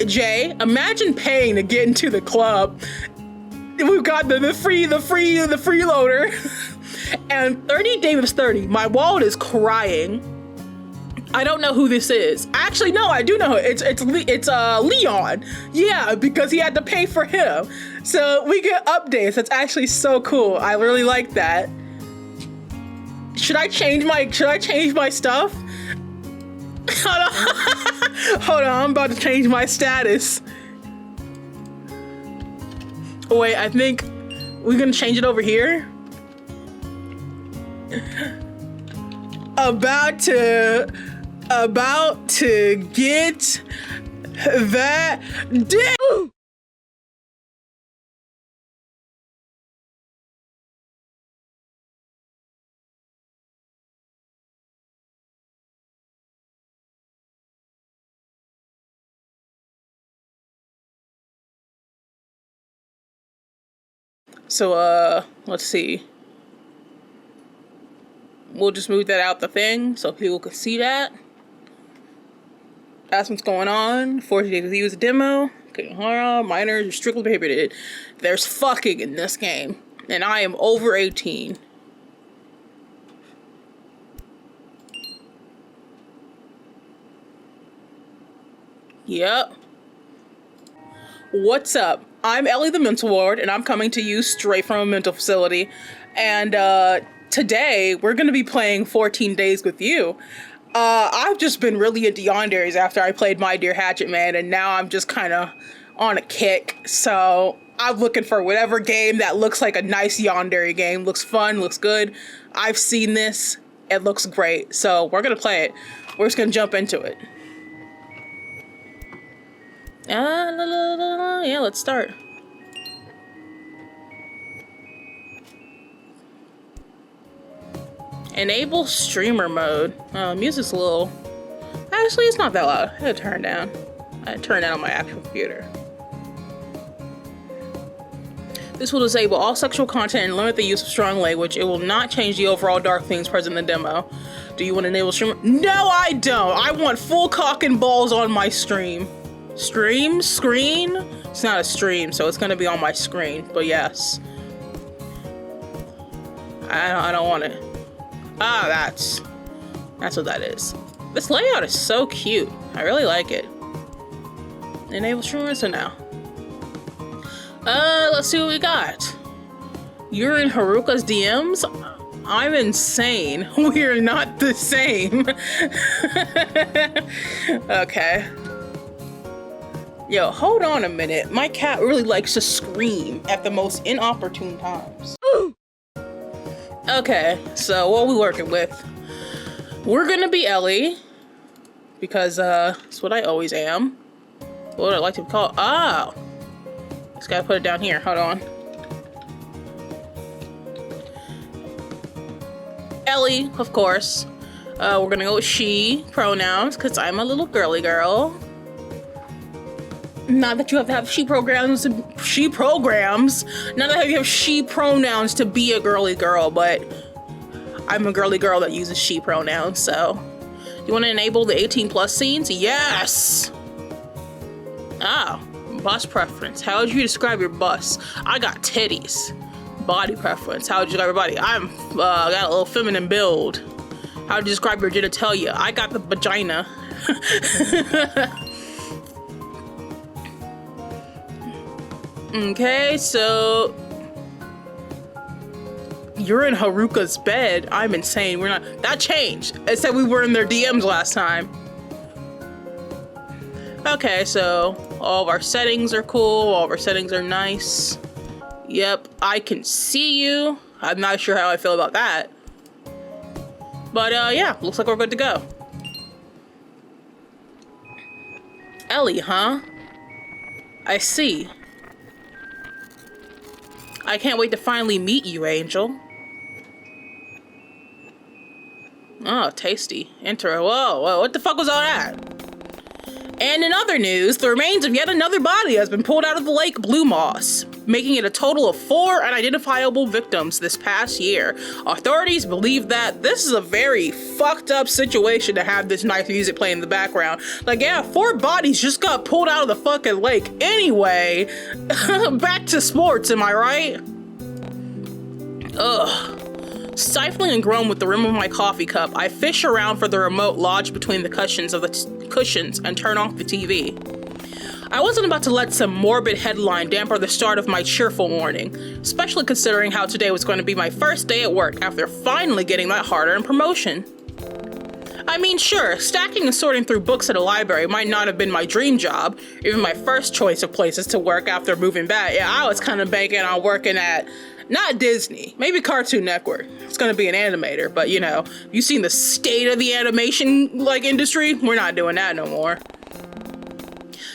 Jay, imagine paying to get into the club. We've got the freeloader. And 30 Davis 30. My wallet is crying. I don't know who this is. Actually, no, I do know. It's Leon. Yeah, because he had to pay for him. So we get updates. That's actually so cool. I really like that. Should I change my stuff? Hold on. Hold on, I'm about to change my status. Oh, wait, I think we're gonna change it over here. About to get that dick. So, let's see. We'll just move that out the thing so people can see that. That's what's going on. 40 days to use a demo. Okay, horror, minors, are strictly prohibited. There's fucking in this game. And I am over 18. Yep. What's up? I'm Ellythegamingward, and I'm coming to you straight from a mental facility. And today, we're going to be playing 14 Days with You. I've just been really into yanderes after I played My Dear Hatchet Man, and now I'm just kind of on a kick. So I'm looking for whatever game that looks like a nice yandere game. Looks fun, looks good. I've seen this. It looks great. So we're going to play it. We're just going to jump into it. Yeah, let's start. Enable streamer mode. Music's a little... Actually, it's not that loud. I had to turn it down. I had to turn it down on my actual computer. This will disable all sexual content and limit the use of strong language. It will not change the overall dark themes present in the demo. Do you want to enable streamer? No, I don't. I want full cock and balls on my stream. Screen? It's not a stream, so it's gonna be on my screen, but yes. I don't want it. Ah, that's what that is. This layout is so cute. I really like it. Enable streamer, so now. Let's see what we got. You're in Haruka's DMs? I'm insane. We're not the same. Okay. Yo, hold on a minute. My cat really likes to scream at the most inopportune times. Okay, so what are we working with? We're gonna be Ellie. Because, that's what I always am. What would I like to be called? Oh! Just gotta put it down here. Hold on. Ellie, of course. We're gonna go with she pronouns, because I'm a little girly girl. Not that you have to have she programs. Not that you have she pronouns to be a girly girl, but I'm a girly girl that uses she pronouns, so. You want to enable the 18 plus scenes? Yes! Oh, bust preference. How would you describe your bust? I got titties. Body preference. How would you describe your body? I'm got a little feminine build. How would you describe your genitalia? I got the vagina. Okay, so you're in Haruka's bed. I'm insane. We're not. That changed. It said we were in their DMs last time. Okay, so all of our settings are cool. All of our settings are nice. Yep, I can see you. I'm not sure how I feel about that. But yeah, looks like we're good to go. Ellie, huh? I see. I can't wait to finally meet you, Angel. Oh, tasty. Enter. Whoa, what the fuck was all that? And in other news, the remains of yet another body has been pulled out of the lake Blue Moss. making it a total of 4 unidentifiable victims this past year. Authorities believe that this is a very fucked up situation to have this nice music playing in the background. Like, yeah, 4 bodies just got pulled out of the fucking lake. Anyway, back to sports, am I right? Ugh. Stifling and groan with the rim of my coffee cup, I fish around for the remote lodged between the cushions and turn off the TV. I wasn't about to let some morbid headline damper the start of my cheerful morning, especially considering how today was going to be my first day at work after finally getting that hard-earned promotion. I mean, sure, stacking and sorting through books at a library might not have been my dream job, even my first choice of places to work after moving back. Yeah, I was kind of banking on working at not Disney, maybe Cartoon Network. It's gonna be an animator, but you know, you seen the state of the animation industry? We're not doing that no more.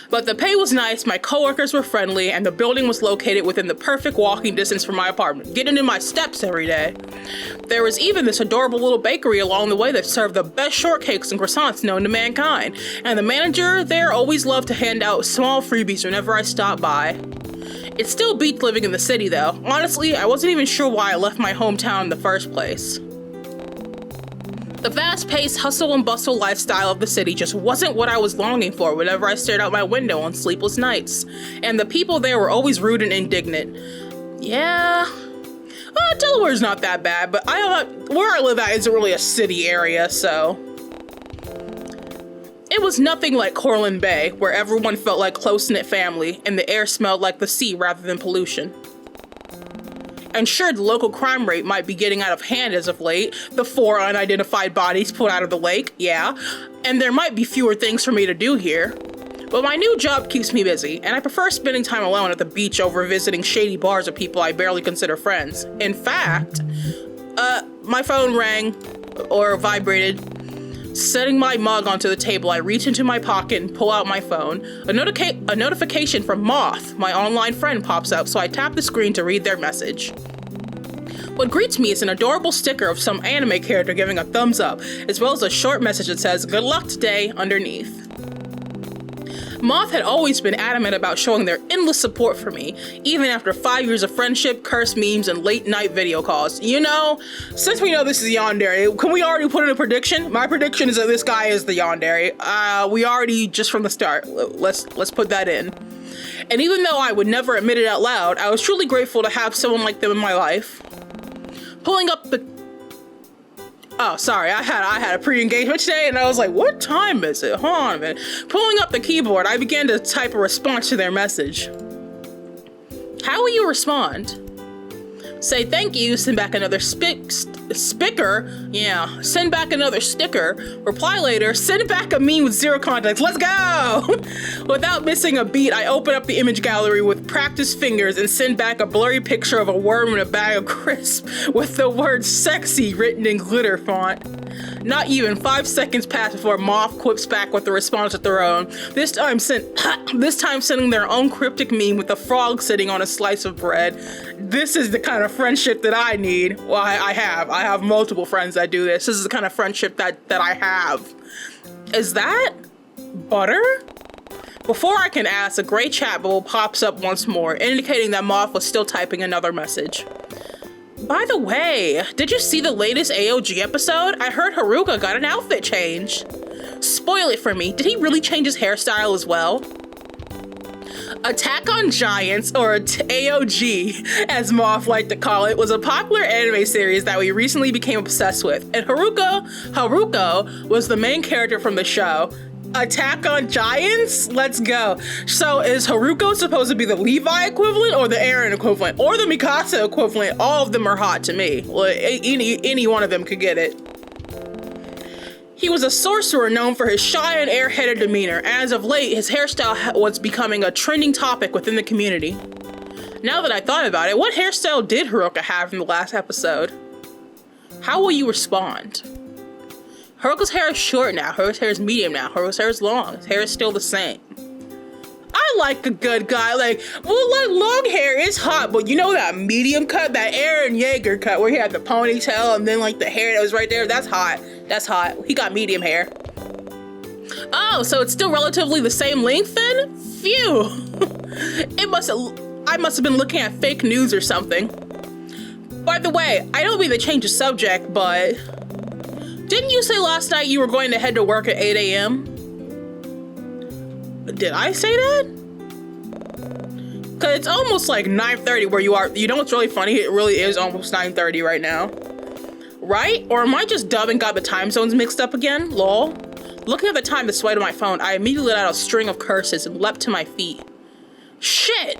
But the pay was nice, my coworkers were friendly, and the building was located within the perfect walking distance from my apartment, getting in my steps every day. There was even this adorable little bakery along the way that served the best shortcakes and croissants known to mankind, and the manager there always loved to hand out small freebies whenever I stopped by. It still beats living in the city though. Honestly, I wasn't even sure why I left my hometown in the first place. The fast-paced hustle and bustle lifestyle of the city just wasn't what I was longing for whenever I stared out my window on sleepless nights. And the people there were always rude and indignant. Yeah, Delaware's not that bad, but where I live at isn't really a city area, so. It was nothing like Cortland Bay, where everyone felt like close-knit family and the air smelled like the sea rather than pollution. And sure, the local crime rate might be getting out of hand as of late, the 4 unidentified bodies pulled out of the lake, yeah, and there might be fewer things for me to do here. But my new job keeps me busy, and I prefer spending time alone at the beach over visiting shady bars of people I barely consider friends. In fact, my phone rang, or vibrated. Setting my mug onto the table, I reach into my pocket and pull out my phone. A notification from Moth, my online friend, pops up, so I tap the screen to read their message. What greets me is an adorable sticker of some anime character giving a thumbs up, as well as a short message that says, "Good luck today," underneath. Moth had always been adamant about showing their endless support for me, even after 5 years of friendship, curse memes, and late-night video calls. You know, since we know this is Yandere, can we already put in a prediction? My prediction is that this guy is the Yandere. We already, just from the start, let's put that in. And even though I would never admit it out loud, I was truly grateful to have someone like them in my life. Pulling up the... Oh, sorry, I had a pre-engagement today, and I was like, what time is it? Hold on a minute. Pulling up the keyboard, I began to type a response to their message. How will you respond? Say thank you, send back another spicker. Yeah, send back another sticker. Reply later, send back a meme with 0 context. Let's go! Without missing a beat, I open up the image gallery with practiced fingers and send back a blurry picture of a worm in a bag of crisp with the word sexy written in glitter font. Not even 5 seconds pass before Moth quips back with the response of their own. This time sending their own cryptic meme with a frog sitting on a slice of bread. This is the kind of friendship that I need. Well, I have multiple friends that do this. This is the kind of friendship that I have. Is that butter? Before I can ask, a gray chat bubble pops up once more, indicating that Moth was still typing another message. By the way, did you see the latest AOG episode? I heard Haruka got an outfit change. Spoil it for me. Did he really change his hairstyle as well? Attack on Giants, or AOG, as Moth liked to call it, was a popular anime series that we recently became obsessed with, and Haruka was the main character from the show. Attack on Giants? Let's go. So is Haruko supposed to be the Levi equivalent or the Eren equivalent or the Mikasa equivalent? All of them are hot to me. Well, any one of them could get it. He was a sorcerer known for his shy and airheaded demeanor, and as of late, his hairstyle was becoming a trending topic within the community. Now that I thought about it, what hairstyle did Haruka have in the last episode? How will you respond? Haruka's hair is short now, Haruka's hair is medium now, Haruka's hair is long, his hair is still the same. I like a good guy, long hair is hot, but you know that medium cut, that Eren Yeager cut, where he had the ponytail and then the hair that was right there, that's hot. That's hot. He got medium hair. Oh, so it's still relatively the same length then? Phew. I I must have been looking at fake news or something. By the way, I don't mean to change the subject, but didn't you say last night you were going to head to work at 8 a.m.? Did I say that? Cause it's almost like 9:30 where you are. You know what's really funny? It really is almost 9:30 right now. Right? Or am I just dumb and got the time zones mixed up again? Lol. Looking at the time displayed on my phone, I immediately let out a string of curses and leapt to my feet. Shit!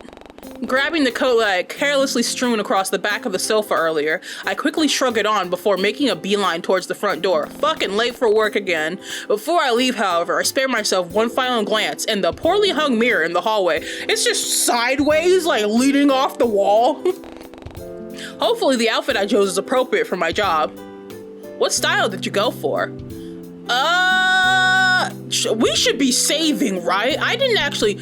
Grabbing the coat that I had carelessly strewn across the back of the sofa earlier, I quickly shrug it on before making a beeline towards the front door. Fucking late for work again. Before I leave, however, I spare myself one final glance, and the poorly hung mirror in the hallway, it's just sideways, like leaning off the wall. Hopefully the outfit I chose is appropriate for my job. What style did you go for? We should be saving, right? I didn't actually...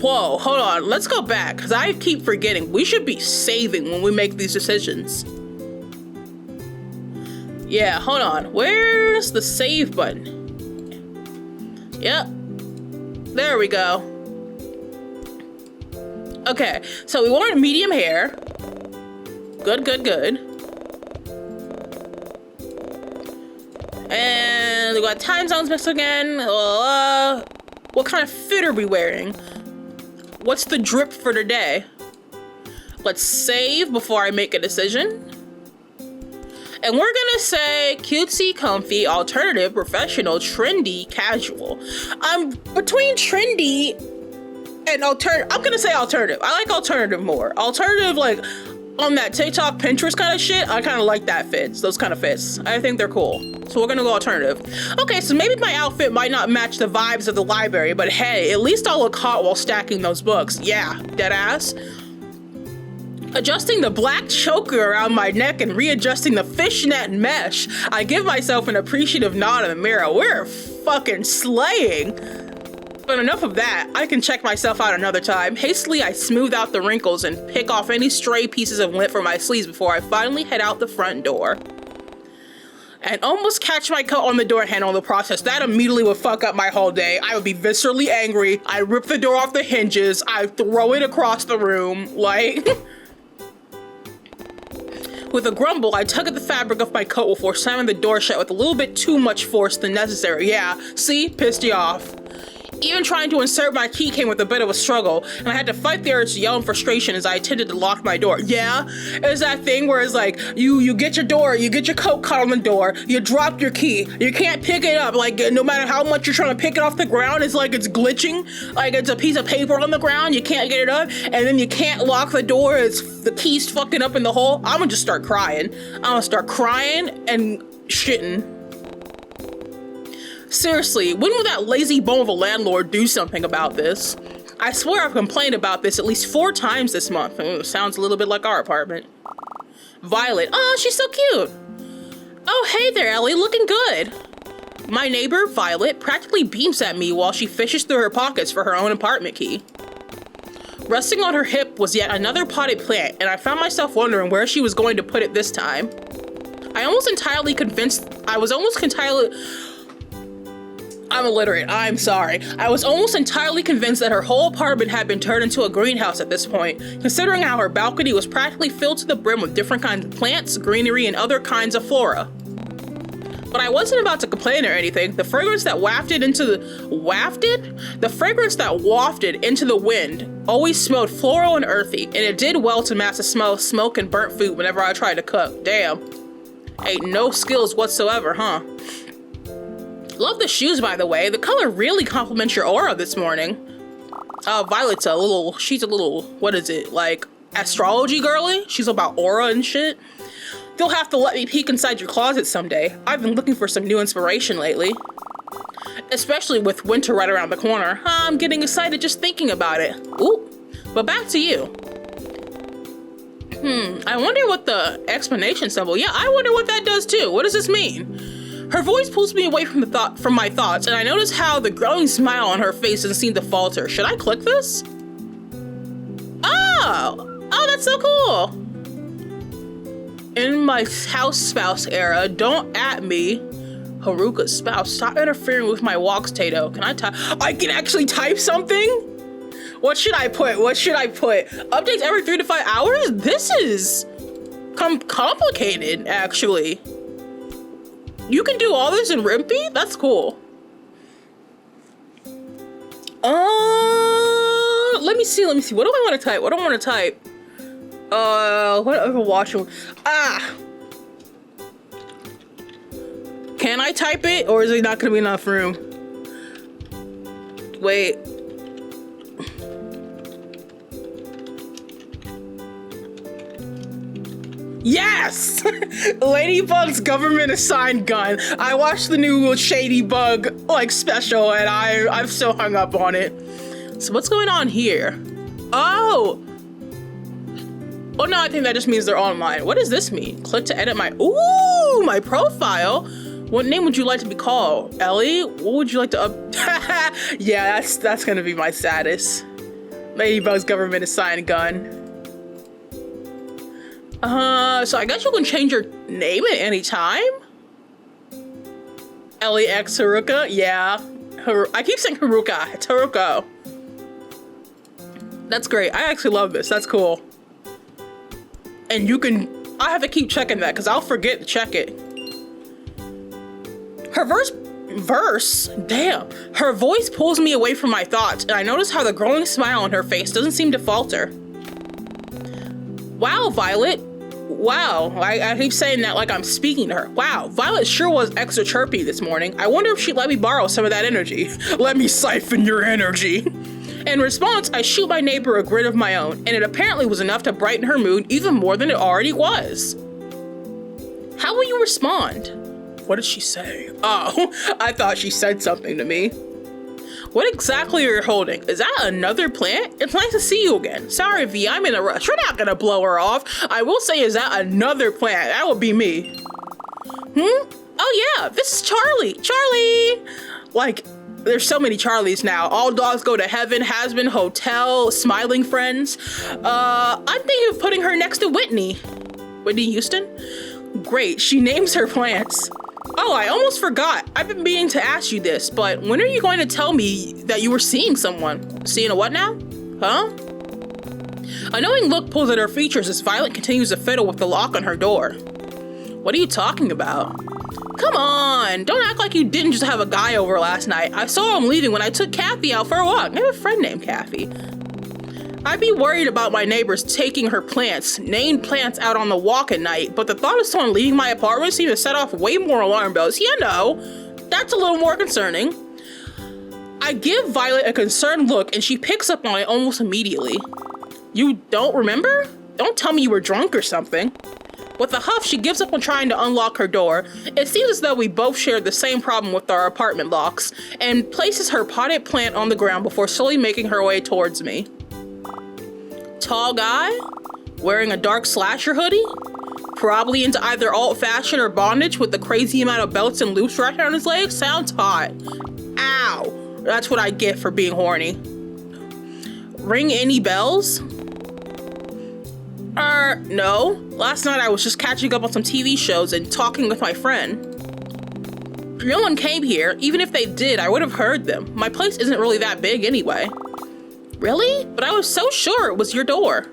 Whoa, hold on. Let's go back, because I keep forgetting. We should be saving when we make these decisions. Yeah, hold on. Where's the save button? Yep. There we go. Okay, so we want medium hair. Good, good, good. And we got time zones mixed again. What kind of fit are we wearing? What's the drip for today? Let's save before I make a decision. And we're gonna say cutesy, comfy, alternative, professional, trendy, casual. I'm between trendy and alternative. I'm gonna say alternative. I like alternative more. Alternative, like on that TikTok, Pinterest kind of shit. I kind of like that fits. Those kind of fits. I think they're cool. So we're gonna go alternative. Okay, so maybe my outfit might not match the vibes of the library, but hey, at least I'll look hot while stacking those books. Yeah, dead ass. Adjusting the black choker around my neck and readjusting the fishnet mesh, I give myself an appreciative nod in the mirror. We're fucking slaying. But enough of that, I can check myself out another time. Hastily, I smooth out the wrinkles and pick off any stray pieces of lint from my sleeves before I finally head out the front door. And almost catch my coat on the door handle in the process. That immediately would fuck up my whole day. I would be viscerally angry. I'd rip the door off the hinges. I'd throw it across the room, like... With a grumble, I tug at the fabric of my coat before slamming the door shut with a little bit too much force than necessary. Yeah, see? Pissed you off. Even trying to insert my key came with a bit of a struggle, and I had to fight the urge to yell in frustration as I attempted to lock my door. Yeah, it's that thing where it's like, you get your coat caught on the door, you drop your key, you can't pick it up, like no matter how much you're trying to pick it off the ground, it's like it's glitching, like it's a piece of paper on the ground, you can't get it up, and then you can't lock the door, it's the key's fucking up in the hole. I'm gonna just start crying. I'm gonna start crying and shitting. Seriously, when will that lazy bone of a landlord do something about this? I swear I've complained about this at least 4 times this month. Sounds a little bit like our apartment. Violet, oh, she's so cute. Oh, hey there, Ellie, looking good. My neighbor, Violet, practically beams at me while she fishes through her pockets for her own apartment key. Resting on her hip was yet another potted plant, and I found myself wondering where she was going to put it this time. I'm illiterate, I'm sorry. I was almost entirely convinced that her whole apartment had been turned into a greenhouse at this point, considering how her balcony was practically filled to the brim with different kinds of plants, greenery, and other kinds of flora. But I wasn't about to complain or anything. The fragrance that wafted into the wind always smelled floral and earthy, and it did well to mask the smell of smoke and burnt food whenever I tried to cook. Damn. Ain't no skills whatsoever, huh? Love the shoes, by the way. The color really complements your aura this morning. Violet's she's a little, what is it, like astrology girly? She's about aura and shit. You'll have to let me peek inside your closet someday. I've been looking for some new inspiration lately. Especially with winter right around the corner. I'm getting excited just thinking about it. Ooh, but back to you. I wonder what the explanation symbol, yeah, I wonder what that does too. What does this mean? Her voice pulls me away from my thoughts, and I notice how the growing smile on her face doesn't seem to falter. Should I click this? Oh, that's so cool. In my house spouse era, don't at me. Haruka's spouse, stop interfering with my walks, Tato. I can actually type something? What should I put? What should I put? Updates every 3 to 5 hours? This is complicated, actually. You can do all this in Rimpy? That's cool. Let me see. What do I want to type? What do I want to type? Whatever watching. Can I type it, or is it not gonna be enough room? Wait. Yes! Ladybug's government assigned gun. I watched the new Shady Bug like special and I'm so hung up on it. So what's going on here? Oh no, I think that just means they're online. What does this mean? Click to edit my profile. What name would you like to be called? Ellie? What would you like to Yeah, that's gonna be my status. Ladybug's government assigned gun. So I guess you can change your name at any time? Ellie X Haruka? Yeah. I keep saying Haruka. It's Haruko. That's great. I actually love this. That's cool. And I have to keep checking that because I'll forget to check it. Her her voice pulls me away from my thoughts, and I notice how the growing smile on her face doesn't seem to falter. Wow, Violet. Wow, I keep saying that like I'm speaking to her. Wow, Violet sure was extra chirpy this morning. I wonder if she'd let me borrow some of that energy. Let me siphon your energy. In response, I shoot my neighbor a grin of my own, and it apparently was enough to brighten her mood even more than it already was. How will you respond? What did she say? Oh, I thought she said something to me. What exactly are you holding? Is that another plant? It's nice to see you again. Sorry, V, I'm in a rush. You're not gonna blow her off. I will say, is that another plant? That would be me. Oh yeah, this is Charlie. Charlie! Like, there's so many Charlies now. All dogs go to heaven, has been, hotel, smiling friends. I'm thinking of putting her next to Whitney. Whitney Houston? Great, she names her plants. Oh, I almost forgot. I've been meaning to ask you this, but when are you going to tell me that you were seeing someone? Seeing a what now? Huh? A knowing look pulls at her features as Violet continues to fiddle with the lock on her door. What are you talking about? Come on, don't act like you didn't just have a guy over last night. I saw him leaving when I took Kathy out for a walk. I have a friend named Kathy. I'd be worried about my neighbors taking her plants, named plants out on the walk at night, but the thought of someone leaving my apartment seemed to set off way more alarm bells. You know, that's a little more concerning. I give Violet a concerned look and she picks up on it almost immediately. You don't remember? Don't tell me you were drunk or something. With a huff, she gives up on trying to unlock her door. It seems as though we both shared the same problem with our apartment locks, and places her potted plant on the ground before slowly making her way towards me. Tall guy, wearing a dark slasher hoodie, probably into either alt-fashion or bondage with the crazy amount of belts and loops wrapped around his legs. Sounds hot. Ow, that's what I get for being horny. Ring any bells? No. Last night I was just catching up on some TV shows and talking with my friend. No one came here. Even if they did, I would have heard them. My place isn't really that big anyway. Really? But I was so sure it was your door.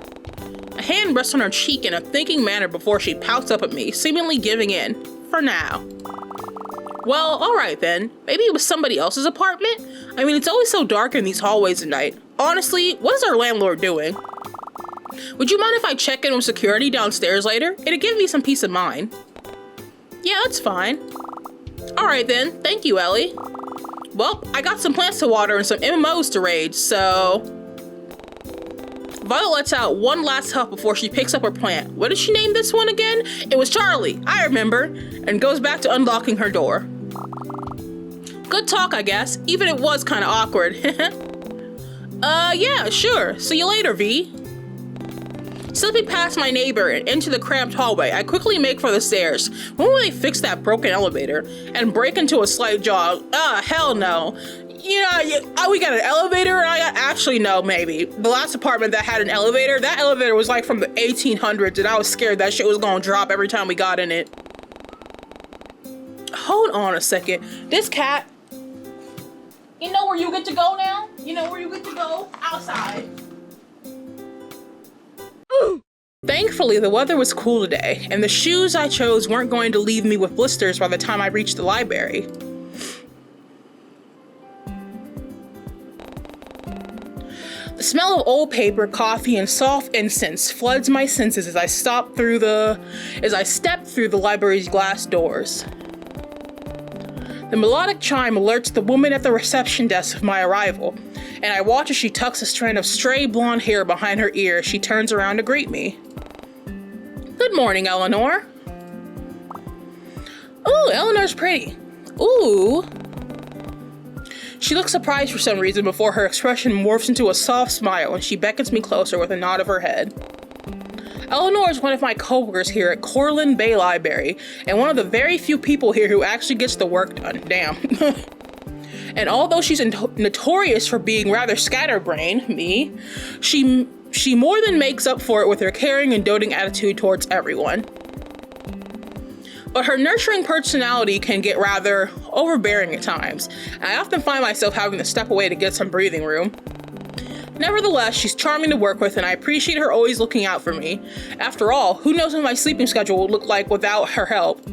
A hand rests on her cheek in a thinking manner before she pouts up at me, seemingly giving in. For now. Well, alright then. Maybe it was somebody else's apartment? I mean, it's always so dark in these hallways at night. Honestly, what is our landlord doing? Would you mind if I check in with security downstairs later? It'd give me some peace of mind. Yeah, that's fine. Alright then, thank you, Ellie. Well, I got some plants to water and some MMOs to raid, so... Violet lets out one last huff before she picks up her plant. What did she name this one again? It was Charlie, I remember, and goes back to unlocking her door. Good talk, I guess, even it was kind of awkward. Yeah, sure. See you later, V. Slipping past my neighbor and into the cramped hallway, I quickly make for the stairs. When will they fix that broken elevator? And break into a slight jog. Hell no. You know, we got an elevator, and actually, no, maybe. The last apartment that had an elevator, that elevator was like from the 1800s, and I was scared that shit was gonna drop every time we got in it. Hold on a second. This cat, you know where you get to go now? You know where you get to go? Outside. Thankfully, the weather was cool today, and the shoes I chose weren't going to leave me with blisters by the time I reached the library. The smell of old paper, coffee, and soft incense floods my senses as I step through the library's glass doors. The melodic chime alerts the woman at the reception desk of my arrival, and I watch as she tucks a strand of stray blonde hair behind her ear as she turns around to greet me. Good morning, Eleanor. Ooh, Eleanor's pretty. Ooh. She looks surprised for some reason before her expression morphs into a soft smile and she beckons me closer with a nod of her head. Eleanor is one of my coworkers here at Corlin Bay Library, and one of the very few people here who actually gets the work done. Damn. And although she's notorious for being rather scatterbrained, she more than makes up for it with her caring and doting attitude towards everyone. But her nurturing personality can get rather overbearing at times, and I often find myself having to step away to get some breathing room. Nevertheless, she's charming to work with, and I appreciate her always looking out for me. After all, who knows what my sleeping schedule would look like without her help?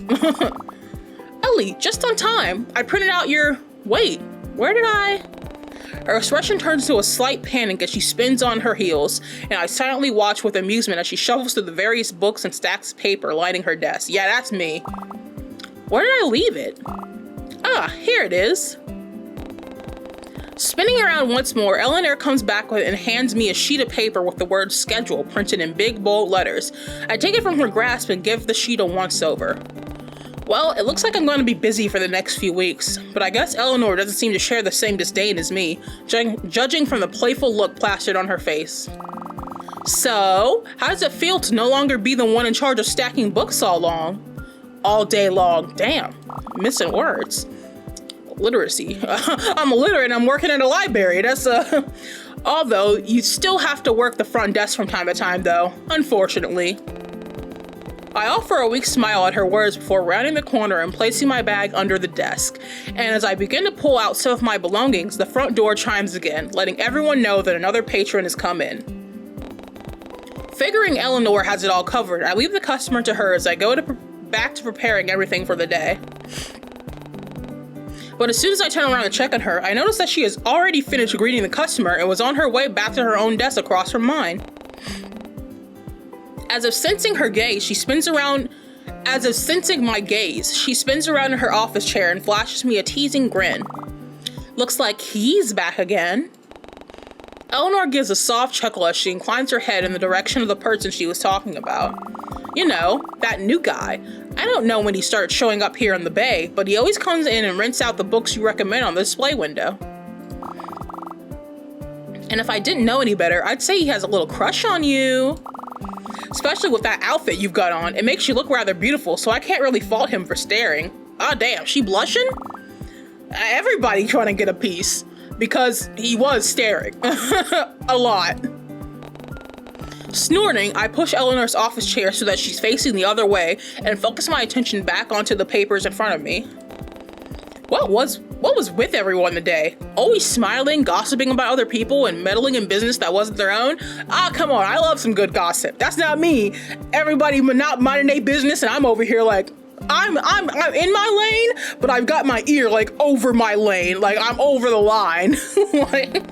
Ellie, just on time. I printed out your... Wait, where did I... Her expression turns to a slight panic as she spins on her heels, and I silently watch with amusement as she shuffles through the various books and stacks of paper lining her desk. Yeah, that's me. Where did I leave it? Ah, here it is. Spinning around once more, Eleanor comes back with and hands me a sheet of paper with the word schedule printed in big bold letters. I take it from her grasp and give the sheet a once-over. Well, it looks like I'm going to be busy for the next few weeks, but I guess Eleanor doesn't seem to share the same disdain as me, judging from the playful look plastered on her face. So, how does it feel to no longer be the one in charge of stacking books all day long? Damn, missing words. Literacy. I'm illiterate and I'm working at a library. That's although you still have to work the front desk from time to time though, unfortunately. I offer a weak smile at her words before rounding the corner and placing my bag under the desk. And as I begin to pull out some of my belongings, the front door chimes again, letting everyone know that another patron has come in. Figuring Eleanor has it all covered, I leave the customer to her as I go back to preparing everything for the day. But as soon as I turn around to check on her, I notice that she has already finished greeting the customer and was on her way back to her own desk across from mine. As if sensing my gaze, she spins around in her office chair and flashes me a teasing grin. Looks like he's back again. Eleanor gives a soft chuckle as she inclines her head in the direction of the person she was talking about. You know, that new guy. I don't know when he started showing up here in the Bay, but he always comes in and rents out the books you recommend on the display window. And if I didn't know any better, I'd say he has a little crush on you. Especially with that outfit you've got on, it makes you look rather beautiful, so I can't really fault him for staring. Ah, damn, she blushing? Everybody trying to get a piece, because he was staring. A lot. Snorting, I push Eleanor's office chair so that she's facing the other way and focus my attention back onto the papers in front of me. What was with everyone today? Always smiling, gossiping about other people, and meddling in business that wasn't their own? Ah, come on, I love some good gossip. That's not me. Everybody not minding their business, and I'm over here like, I'm in my lane, but I've got my ear like over my lane, like I'm over the line. Like,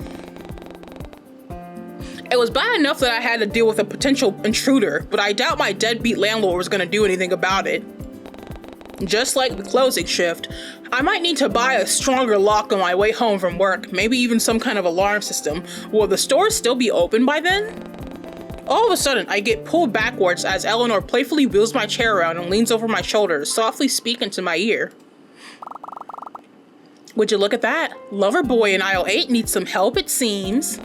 it was bad enough that I had to deal with a potential intruder, but I doubt my deadbeat landlord was gonna do anything about it. Just like the closing shift, I might need to buy a stronger lock on my way home from work, maybe even some kind of alarm system. Will the store still be open by then? All of a sudden, I get pulled backwards as Eleanor playfully wheels my chair around and leans over my shoulder to softly speak into my ear. Would you look at that? Lover boy in aisle 8 needs some help, it seems.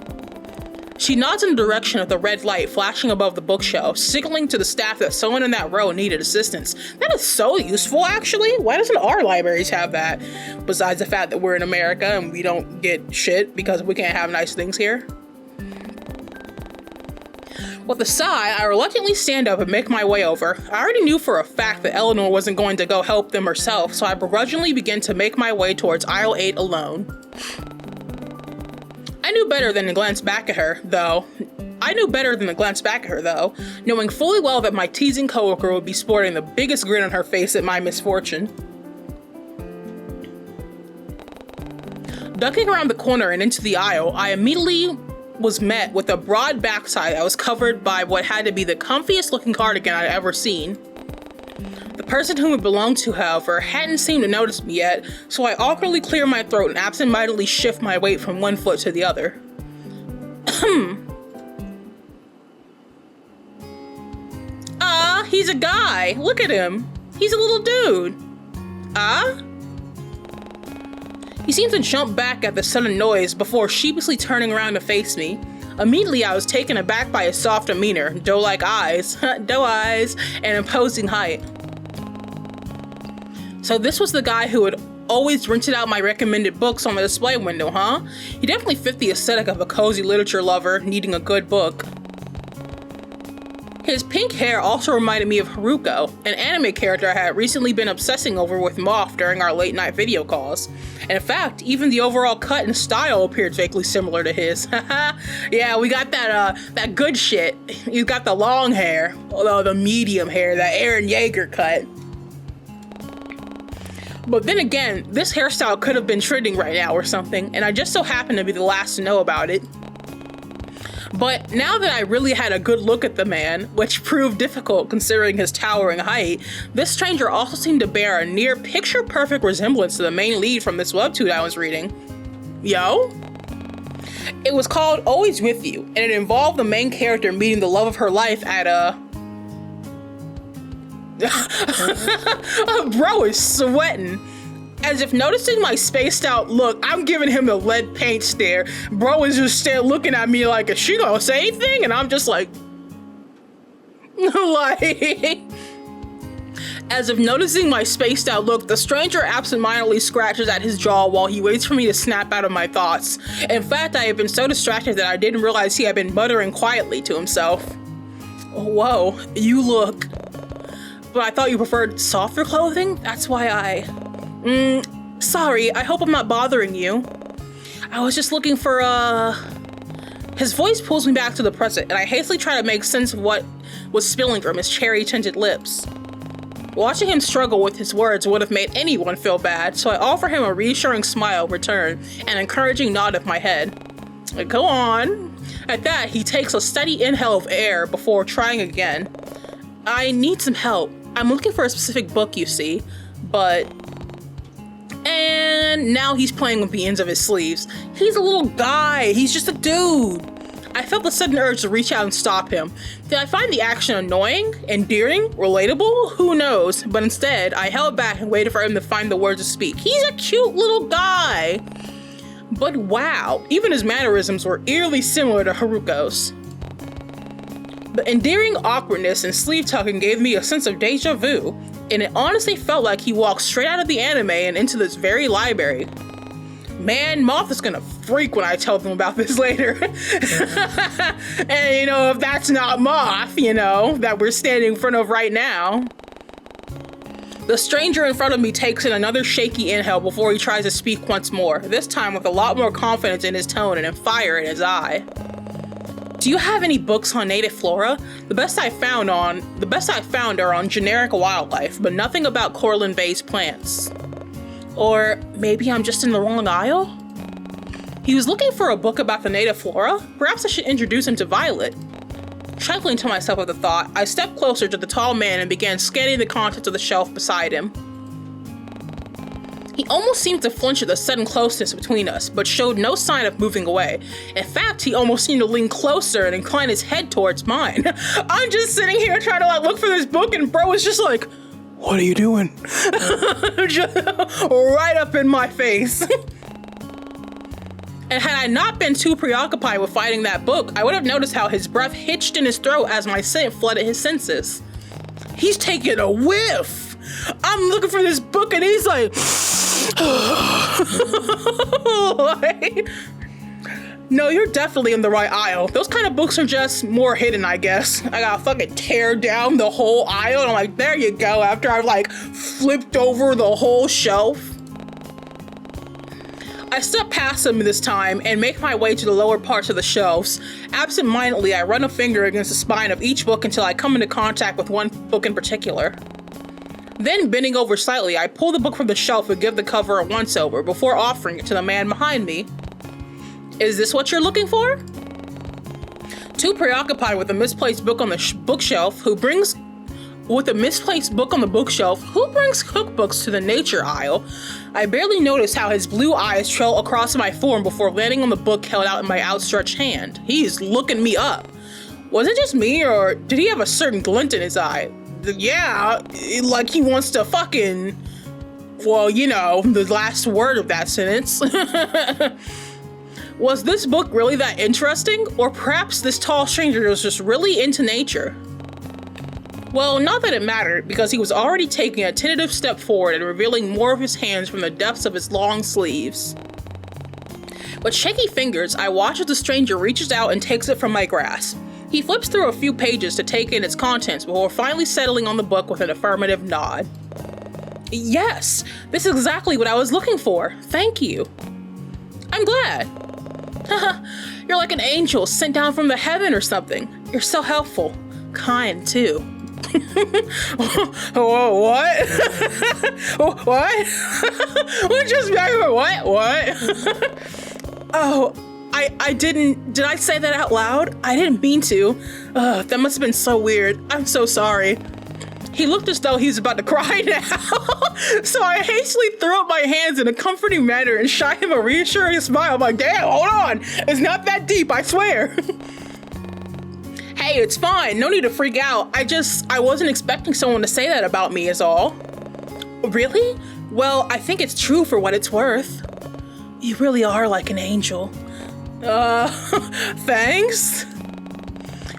She nods in the direction of the red light flashing above the bookshelf, signaling to the staff that someone in that row needed assistance. That is so useful, actually. Why doesn't our libraries have that? Besides the fact that we're in America and we don't get shit because we can't have nice things here. With a sigh, I reluctantly stand up and make my way over. I already knew for a fact that Eleanor wasn't going to go help them herself, so I begrudgingly begin to make my way towards aisle 8 alone. I I knew better than to glance back at her, though. Knowing fully well that my teasing coworker would be sporting the biggest grin on her face at my misfortune. Ducking around the corner and into the aisle, I immediately was met with a broad backside that was covered by what had to be the comfiest looking cardigan I'd ever seen. The person whom it belonged to, however, hadn't seemed to notice me yet, so I awkwardly clear my throat and absentmindedly shift my weight from one foot to the other. He's a guy. Look at him. He's a little dude. He seemed to jump back at the sudden noise before sheepishly turning around to face me. Immediately, I was taken aback by his soft demeanor, doe-like eyes, doe eyes, and imposing height. So this was the guy who had always rented out my recommended books on the display window, huh? He definitely fit the aesthetic of a cozy literature lover needing a good book. His pink hair also reminded me of Haruko, an anime character I had recently been obsessing over with Moth during our late night video calls. And in fact, even the overall cut and style appeared vaguely similar to his. Yeah, we got that good shit. He's got the long hair, although the medium hair, that Eren Yeager cut. But then again, this hairstyle could have been trending right now or something, and I just so happened to be the last to know about it. But now that I really had a good look at the man, which proved difficult considering his towering height, this stranger also seemed to bear a near picture-perfect resemblance to the main lead from this webtoon I was reading. Yo? It was called Always With You, and it involved the main character meeting the love of her life at a... Bro is sweating. As if noticing my spaced out look, I'm giving him the lead paint stare. Bro is just looking at me like, is she gonna say anything? And I'm just like... As if noticing my spaced out look, the stranger absentmindedly scratches at his jaw while he waits for me to snap out of my thoughts. In fact, I had been so distracted that I didn't realize he had been muttering quietly to himself. Whoa, you look... But I thought you preferred softer clothing? That's why I... Sorry, I hope I'm not bothering you. I was just looking for, His voice pulls me back to the present, and I hastily try to make sense of what was spilling from his cherry-tinted lips. Watching him struggle with his words would have made anyone feel bad, so I offer him a reassuring smile in return, and an encouraging nod of my head. Go on. At that, he takes a steady inhale of air before trying again. I need some help. I'm looking for a specific book, you see, but... And now he's playing with the ends of his sleeves. He's a little guy. He's just a dude. I felt the sudden urge to reach out and stop him. Did I find the action annoying, endearing, relatable? Who knows? But instead, I held back and waited for him to find the words to speak. He's a cute little guy. But wow, even his mannerisms were eerily similar to Haruko's. The endearing awkwardness and sleeve tucking gave me a sense of deja vu, and it honestly felt like he walked straight out of the anime and into this very library. Man, Moth is gonna freak when I tell them about this later. And you know, if that's not Moth, you know, that we're standing in front of right now. The stranger in front of me takes in another shaky inhale before he tries to speak once more, this time with a lot more confidence in his tone and fire in his eye. Do you have any books on native flora? The best I found are on generic wildlife, but nothing about Corlin-based plants. Or maybe I'm just in the wrong aisle? He was looking for a book about the native flora? Perhaps I should introduce him to Violet. Chuckling to myself with the thought, I stepped closer to the tall man and began scanning the contents of the shelf beside him. He almost seemed to flinch at the sudden closeness between us, but showed no sign of moving away. In fact, he almost seemed to lean closer and incline his head towards mine. I'm just sitting here trying to look for this book, and bro was just like, "What are you doing?" Just right up in my face. And had I not been too preoccupied with finding that book, I would have noticed how his breath hitched in his throat as my scent flooded his senses. He's taking a whiff. I'm looking for this book and he's like... No, you're definitely in the right aisle. Those kind of books are just more hidden, I guess. I gotta fucking tear down the whole aisle and I'm like, there you go, after I've flipped over the whole shelf. I step past them this time and make my way to the lower parts of the shelves. Absent-mindedly, I run a finger against the spine of each book until I come into contact with one book in particular. Then, bending over slightly, I pull the book from the shelf and give the cover a once-over before offering it to the man behind me. Is this what you're looking for? Too preoccupied with a misplaced book on the bookshelf, who brings cookbooks to the nature aisle? I barely notice how his blue eyes trail across my form before landing on the book held out in my outstretched hand. He's looking me up. Was it just me, or did he have a certain glint in his eye? Yeah, like he wants to fucking... Well, you know, the last word of that sentence. Was this book really that interesting? Or perhaps this tall stranger was just really into nature? Well, not that it mattered, because he was already taking a tentative step forward and revealing more of his hands from the depths of his long sleeves. With shaky fingers, I watch as the stranger reaches out and takes it from my grasp. He flips through a few pages to take in its contents before finally settling on the book with an affirmative nod. Yes, this is exactly what I was looking for. Thank you. I'm glad. You're like an angel sent down from the heaven or something. You're so helpful. Kind, too. Whoa, what? What? What? Oh, did I say that out loud? I didn't mean to. That must have been so weird. I'm so sorry. He looked as though he's about to cry now. So I hastily threw up my hands in a comforting manner and shot him a reassuring smile. I'm like, damn, hold on. It's not that deep, I swear. Hey, it's fine. No need to freak out. I wasn't expecting someone to say that about me is all. Really? Well, I think it's true for what it's worth. You really are like an angel. Thanks?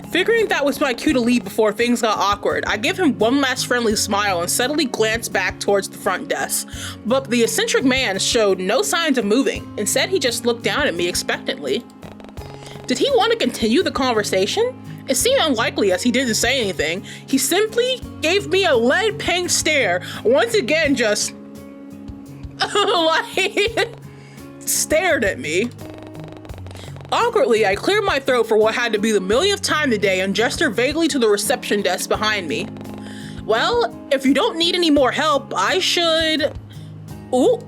Figuring that was my cue to leave before things got awkward, I give him one last friendly smile and subtly glance back towards the front desk. But the eccentric man showed no signs of moving. Instead, he just looked down at me expectantly. Did he want to continue the conversation? It seemed unlikely as he didn't say anything. He simply gave me a lead paint stare. Once again, just like stared at me. Awkwardly, I cleared my throat for what had to be the millionth time today and gestured vaguely to the reception desk behind me. Well, if you don't need any more help, I should... Ooh.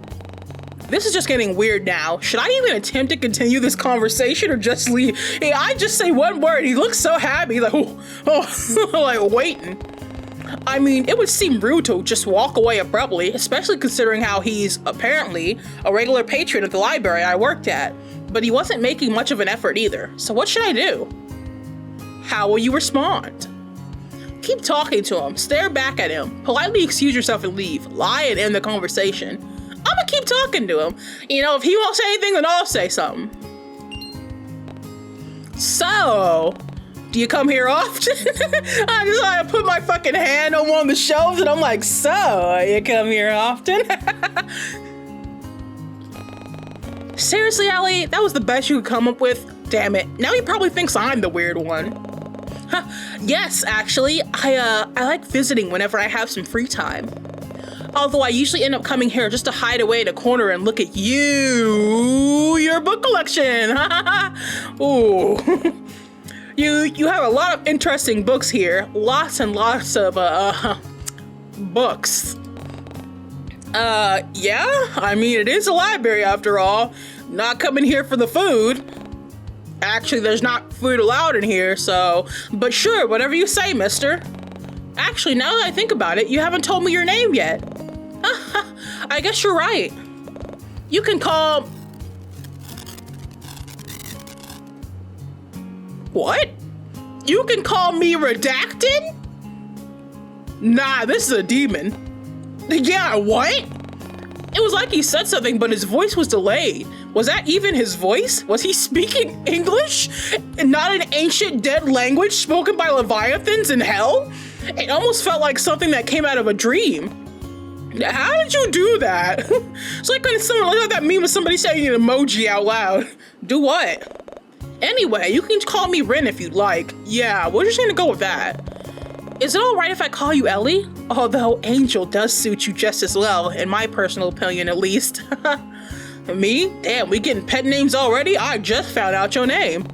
This is just getting weird now. Should I even attempt to continue this conversation or just leave? Hey, I just say one word. He looks so happy, like, like waiting. I mean, it would seem rude to just walk away abruptly, especially considering how he's apparently a regular patron at the library I worked at. But he wasn't making much of an effort either. So what should I do? How will you respond? Keep talking to him, stare back at him, politely excuse yourself and leave, lie and end the conversation. I'm gonna keep talking to him. You know, if he won't say anything, then I'll say something. So, do you come here often? I just want to put my fucking hand on one of the shelves and I'm like, so, you come here often? Seriously, Ellie? That was the best you could come up with? Damn it. Now he probably thinks I'm the weird one. Yes, actually, I like visiting whenever I have some free time. Although I usually end up coming here just to hide away in a corner and look at your book collection. Ooh. You have a lot of interesting books here. Lots and lots of, books. Yeah, I mean, it is a library after all. Not coming here for the food. Actually, there's not food allowed in here, so... But sure, whatever you say, mister. Actually, now that I think about it, you haven't told me your name yet. I guess you're right. You can call... What? You can call me Redacted? Nah, this is a demon. Yeah, what? It was like he said something, but his voice was delayed. Was that even his voice? Was he speaking English? And not an ancient dead language spoken by leviathans in hell? It almost felt like something that came out of a dream. How did you do that? It's like when someone like that meme of somebody saying an emoji out loud. Do what? Anyway, you can call me Rin if you'd like. Yeah, we're just gonna go with that. Is it alright if I call you Ellie? Although Angel does suit you just as well, in my personal opinion at least. Me? Damn, we getting pet names already? I just found out your name.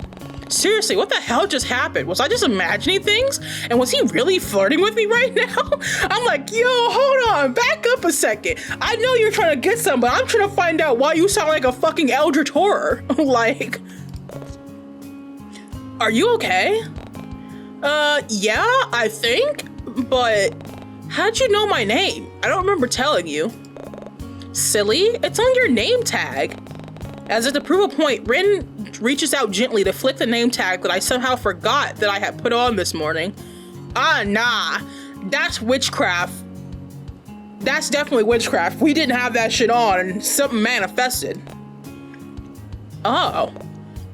Seriously, what the hell just happened? Was I just imagining things? And was he really flirting with me right now? I'm like, yo, hold on, back up a second. I know you're trying to get some, but I'm trying to find out why you sound like a fucking eldritch horror. Like, are you okay? Yeah, I think, but how'd you know my name? I don't remember telling you. Silly, it's on your name tag. As if to prove a point, Rin reaches out gently to flick the name tag that I somehow forgot that I had put on this morning. Ah, nah, that's witchcraft. That's definitely witchcraft. We didn't have that shit on and something manifested. Oh,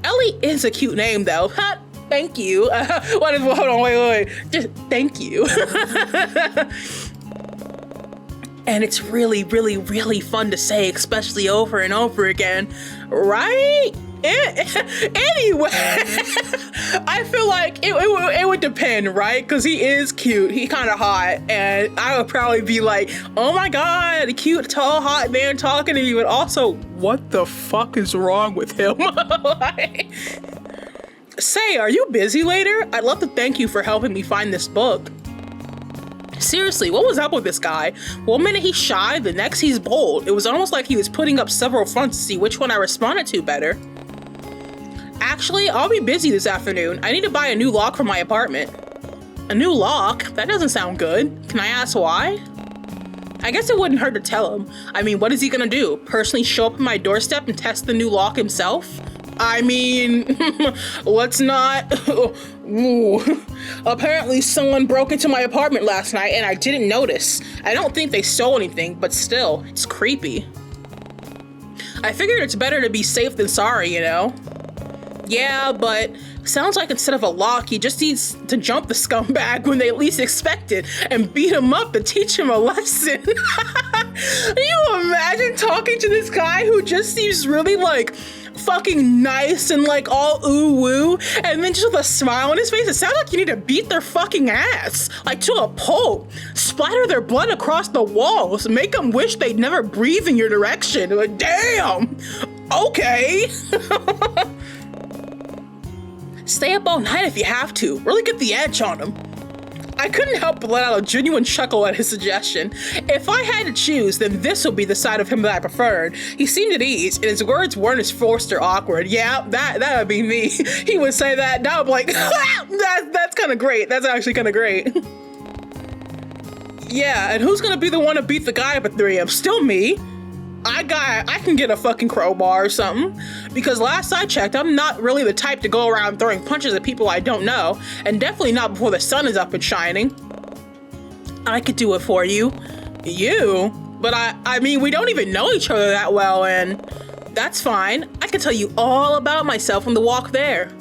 Ellie is a cute name though. Ha, thank you. Hold on, wait. Just thank you. And it's really, really, really fun to say, especially over and over again, right? Anyway, I feel like it would depend, right? Because he is cute, he kind of hot, and I would probably be like, oh my god, a cute, tall, hot man talking to you, and also, what the fuck is wrong with him? Like, say, are you busy later? I'd love to thank you for helping me find this book. Seriously, what was up with this guy? One minute he's shy, the next he's bold. It was almost like he was putting up several fronts to see which one I responded to better. Actually, I'll be busy this afternoon. I need to buy a new lock for my apartment. A new lock? That doesn't sound good. Can I ask why? I guess it wouldn't hurt to tell him. I mean, what is he gonna do? Personally show up at my doorstep and test the new lock himself? I mean, let's not. Ooh. Apparently someone broke into my apartment last night and I didn't notice. I don't think they stole anything, but still, it's creepy. I figured it's better to be safe than sorry, you know? Yeah, but sounds like instead of a lock, he just needs to jump the scumbag when they least expect it and beat him up to teach him a lesson. You imagine talking to this guy who just seems really like fucking nice and like all ooh woo, and then just with a smile on his face, it sounds like you need to beat their fucking ass, like to a pulp, splatter their blood across the walls, make them wish they'd never breathe in your direction. Like, damn, okay. Stay up all night if you have to, really get the edge on them. I couldn't help but let out a genuine chuckle at his suggestion. If I had to choose, then this would be the side of him that I preferred. He seemed at ease, and his words weren't as forced or awkward. Yeah, that would be me. He would say that, and I would be like, that's kind of great. That's actually kind of great. Yeah, and who's gonna be the one to beat the guy up at 3 a.m.? Still me. I can get a fucking crowbar or something, because last I checked, I'm not really the type to go around throwing punches at people I don't know, and definitely not before the sun is up and shining. I could do it for you. You? But I mean, we don't even know each other that well, and that's fine. I can tell you all about myself on the walk there.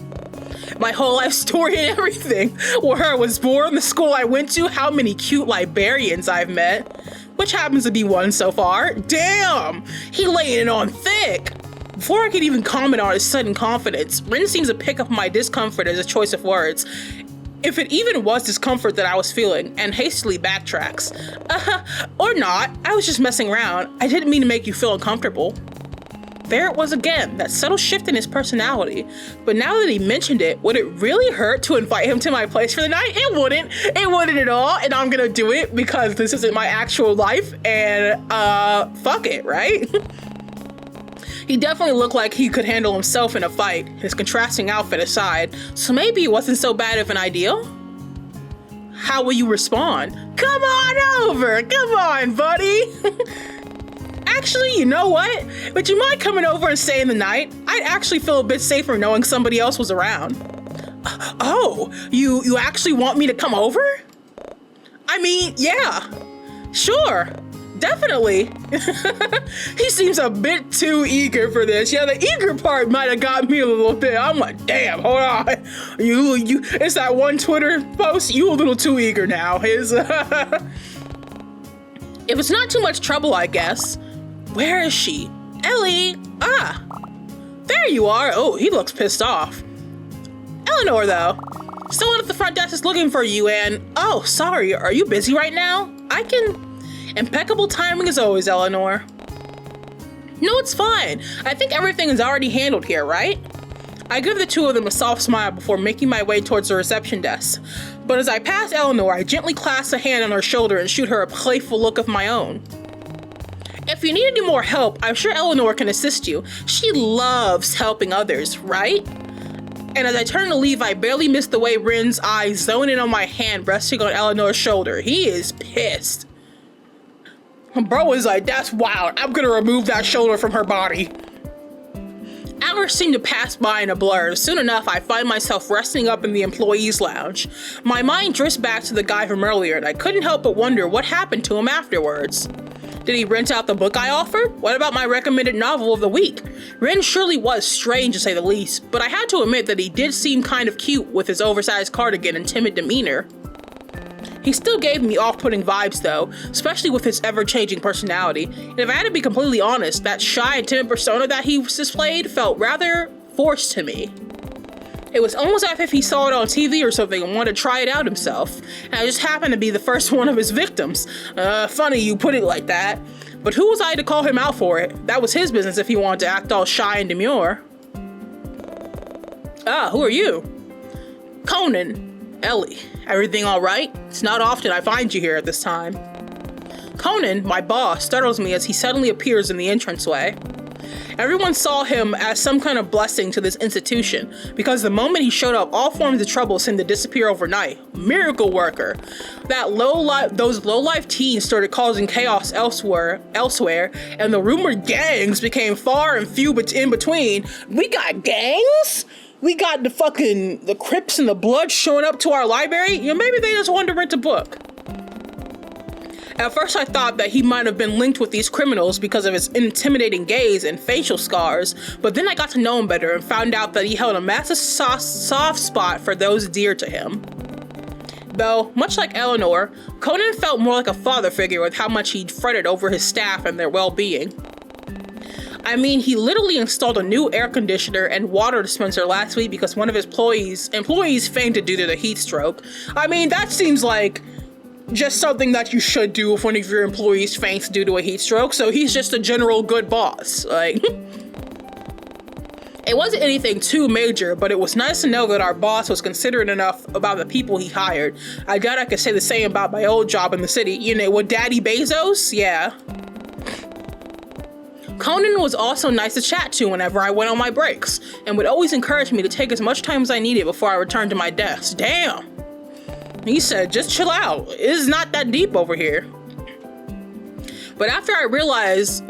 My whole life story and everything. Where I was born, the school I went to, how many cute librarians I've met. Which happens to be one so far. Damn, he laying it on thick. Before I could even comment on his sudden confidence, Rin seems to pick up my discomfort as a choice of words, if it even was discomfort that I was feeling, and hastily backtracks. Or not, I was just messing around. I didn't mean to make you feel uncomfortable. There it was again, that subtle shift in his personality. But now that he mentioned it, would it really hurt to invite him to my place for the night? It wouldn't at all, and I'm gonna do it because this isn't my actual life, and fuck it, right? He definitely looked like he could handle himself in a fight, his contrasting outfit aside, so maybe it wasn't so bad of an idea? How will you respond? Come on over, come on, buddy. Actually, you know what? Would you mind coming over and staying the night? I'd actually feel a bit safer knowing somebody else was around. Oh, you actually want me to come over? I mean, yeah, sure, definitely. He seems a bit too eager for this. Yeah, the eager part might have got me a little bit. I'm like, damn, hold on. You, it's that one Twitter post, you a little too eager now. If it's not too much trouble, I guess. Where is she? Ellie! Ah! There you are! Oh, he looks pissed off. Eleanor, though. Someone at the front desk is looking for you and... Oh, sorry, are you busy right now? I can... Impeccable timing as always, Eleanor. No, it's fine. I think everything is already handled here, right? I give the two of them a soft smile before making my way towards the reception desk. But as I pass Eleanor, I gently clasp a hand on her shoulder and shoot her a playful look of my own. If you need any more help, I'm sure Eleanor can assist you. She loves helping others, right? And as I turn to leave, I barely miss the way Rin's eyes zone in on my hand resting on Eleanor's shoulder. He is pissed. Bro is like, that's wild. I'm gonna remove that shoulder from her body. Hours seem to pass by in a blur. Soon enough, I find myself resting up in the employees' lounge. My mind drifts back to the guy from earlier, and I couldn't help but wonder what happened to him afterwards. Did he rent out the book I offered? What about my recommended novel of the week? Rin surely was strange to say the least, but I had to admit that he did seem kind of cute with his oversized cardigan and timid demeanor. He still gave me off-putting vibes though, especially with his ever-changing personality, and if I had to be completely honest, that shy and timid persona that he displayed felt rather forced to me. It was almost as if he saw it on TV or something and wanted to try it out himself, and I just happened to be the first one of his victims. Funny you put it like that, but who was I to call him out for it? That was his business if he wanted to act all shy and demure. Ah, who are you? Conan. Ellie, everything all right? It's not often I find you here at this time. Conan, my boss, startles me as he suddenly appears in the entranceway. Everyone saw him as some kind of blessing to this institution, because the moment he showed up, all forms of trouble seemed to disappear overnight. Miracle worker. Those low-life teens started causing chaos elsewhere, and the rumored gangs became far and few in between. We got gangs? We got the Crips and the Bloods showing up to our library? Maybe they just wanted to rent a book. At first I thought that he might have been linked with these criminals because of his intimidating gaze and facial scars, but then I got to know him better and found out that he held a massive soft spot for those dear to him. Though, much like Eleanor, Conan felt more like a father figure with how much he fretted over his staff and their well-being. I mean, he literally installed a new air conditioner and water dispenser last week because one of his employees fainted due to the heat stroke. I mean, that seems like just something that you should do if one of your employees faints due to a heat stroke, so he's just a general good boss. Like, it wasn't anything too major, but it was nice to know that our boss was considerate enough about the people he hired. I doubt I could say the same about my old job in the city. With Daddy Bezos? Yeah. Conan was also nice to chat to whenever I went on my breaks, and would always encourage me to take as much time as I needed before I returned to my desk. Damn! He said, just chill out. It's not that deep over here. But after realizing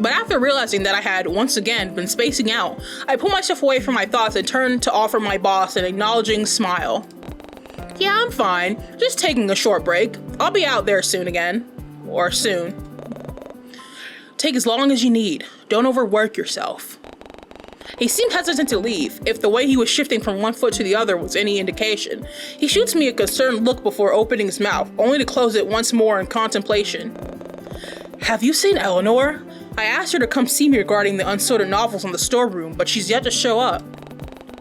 that I had, once again, been spacing out, I pulled myself away from my thoughts and turned to offer my boss an acknowledging smile. Yeah, I'm fine. Just taking a short break. I'll be out there soon again. Or soon. Take as long as you need. Don't overwork yourself. He seemed hesitant to leave, if the way he was shifting from one foot to the other was any indication. He shoots me a concerned look before opening his mouth, only to close it once more in contemplation. Have you seen Eleanor? I asked her to come see me regarding the unsorted novels in the storeroom, but she's yet to show up.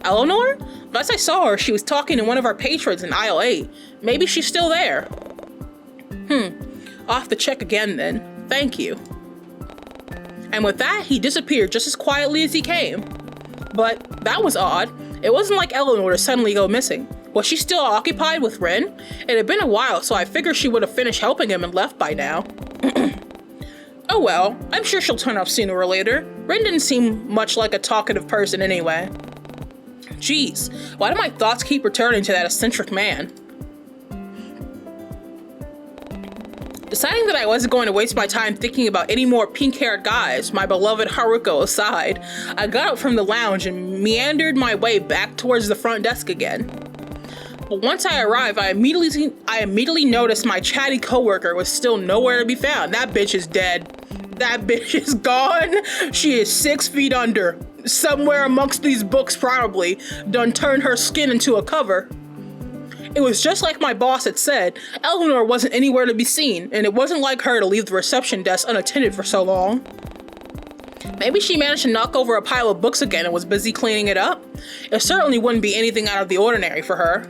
Eleanor? Last I saw her, she was talking to one of our patrons in aisle 8. Maybe she's still there. I'll have to check again then. Thank you. And with that, he disappeared just as quietly as he came. But that was odd. It wasn't like Eleanor to suddenly go missing. Was she still occupied with Rin? It had been a while, so I figured she would have finished helping him and left by now. Oh well, I'm sure she'll turn up sooner or later. Rin didn't seem much like a talkative person anyway. Jeez, why do my thoughts keep returning to that eccentric man? Deciding that I wasn't going to waste my time thinking about any more pink-haired guys, my beloved Haruko aside, I got up from the lounge and meandered my way back towards the front desk again. But once I arrived, I immediately noticed my chatty coworker was still nowhere to be found. That bitch is dead. That bitch is gone. She is 6 feet under. Somewhere amongst these books probably. Done turned her skin into a cover. It was just like my boss had said. Eleanor wasn't anywhere to be seen, and it wasn't like her to leave the reception desk unattended for so long. Maybe she managed to knock over a pile of books again and was busy cleaning it up. It certainly wouldn't be anything out of the ordinary for her.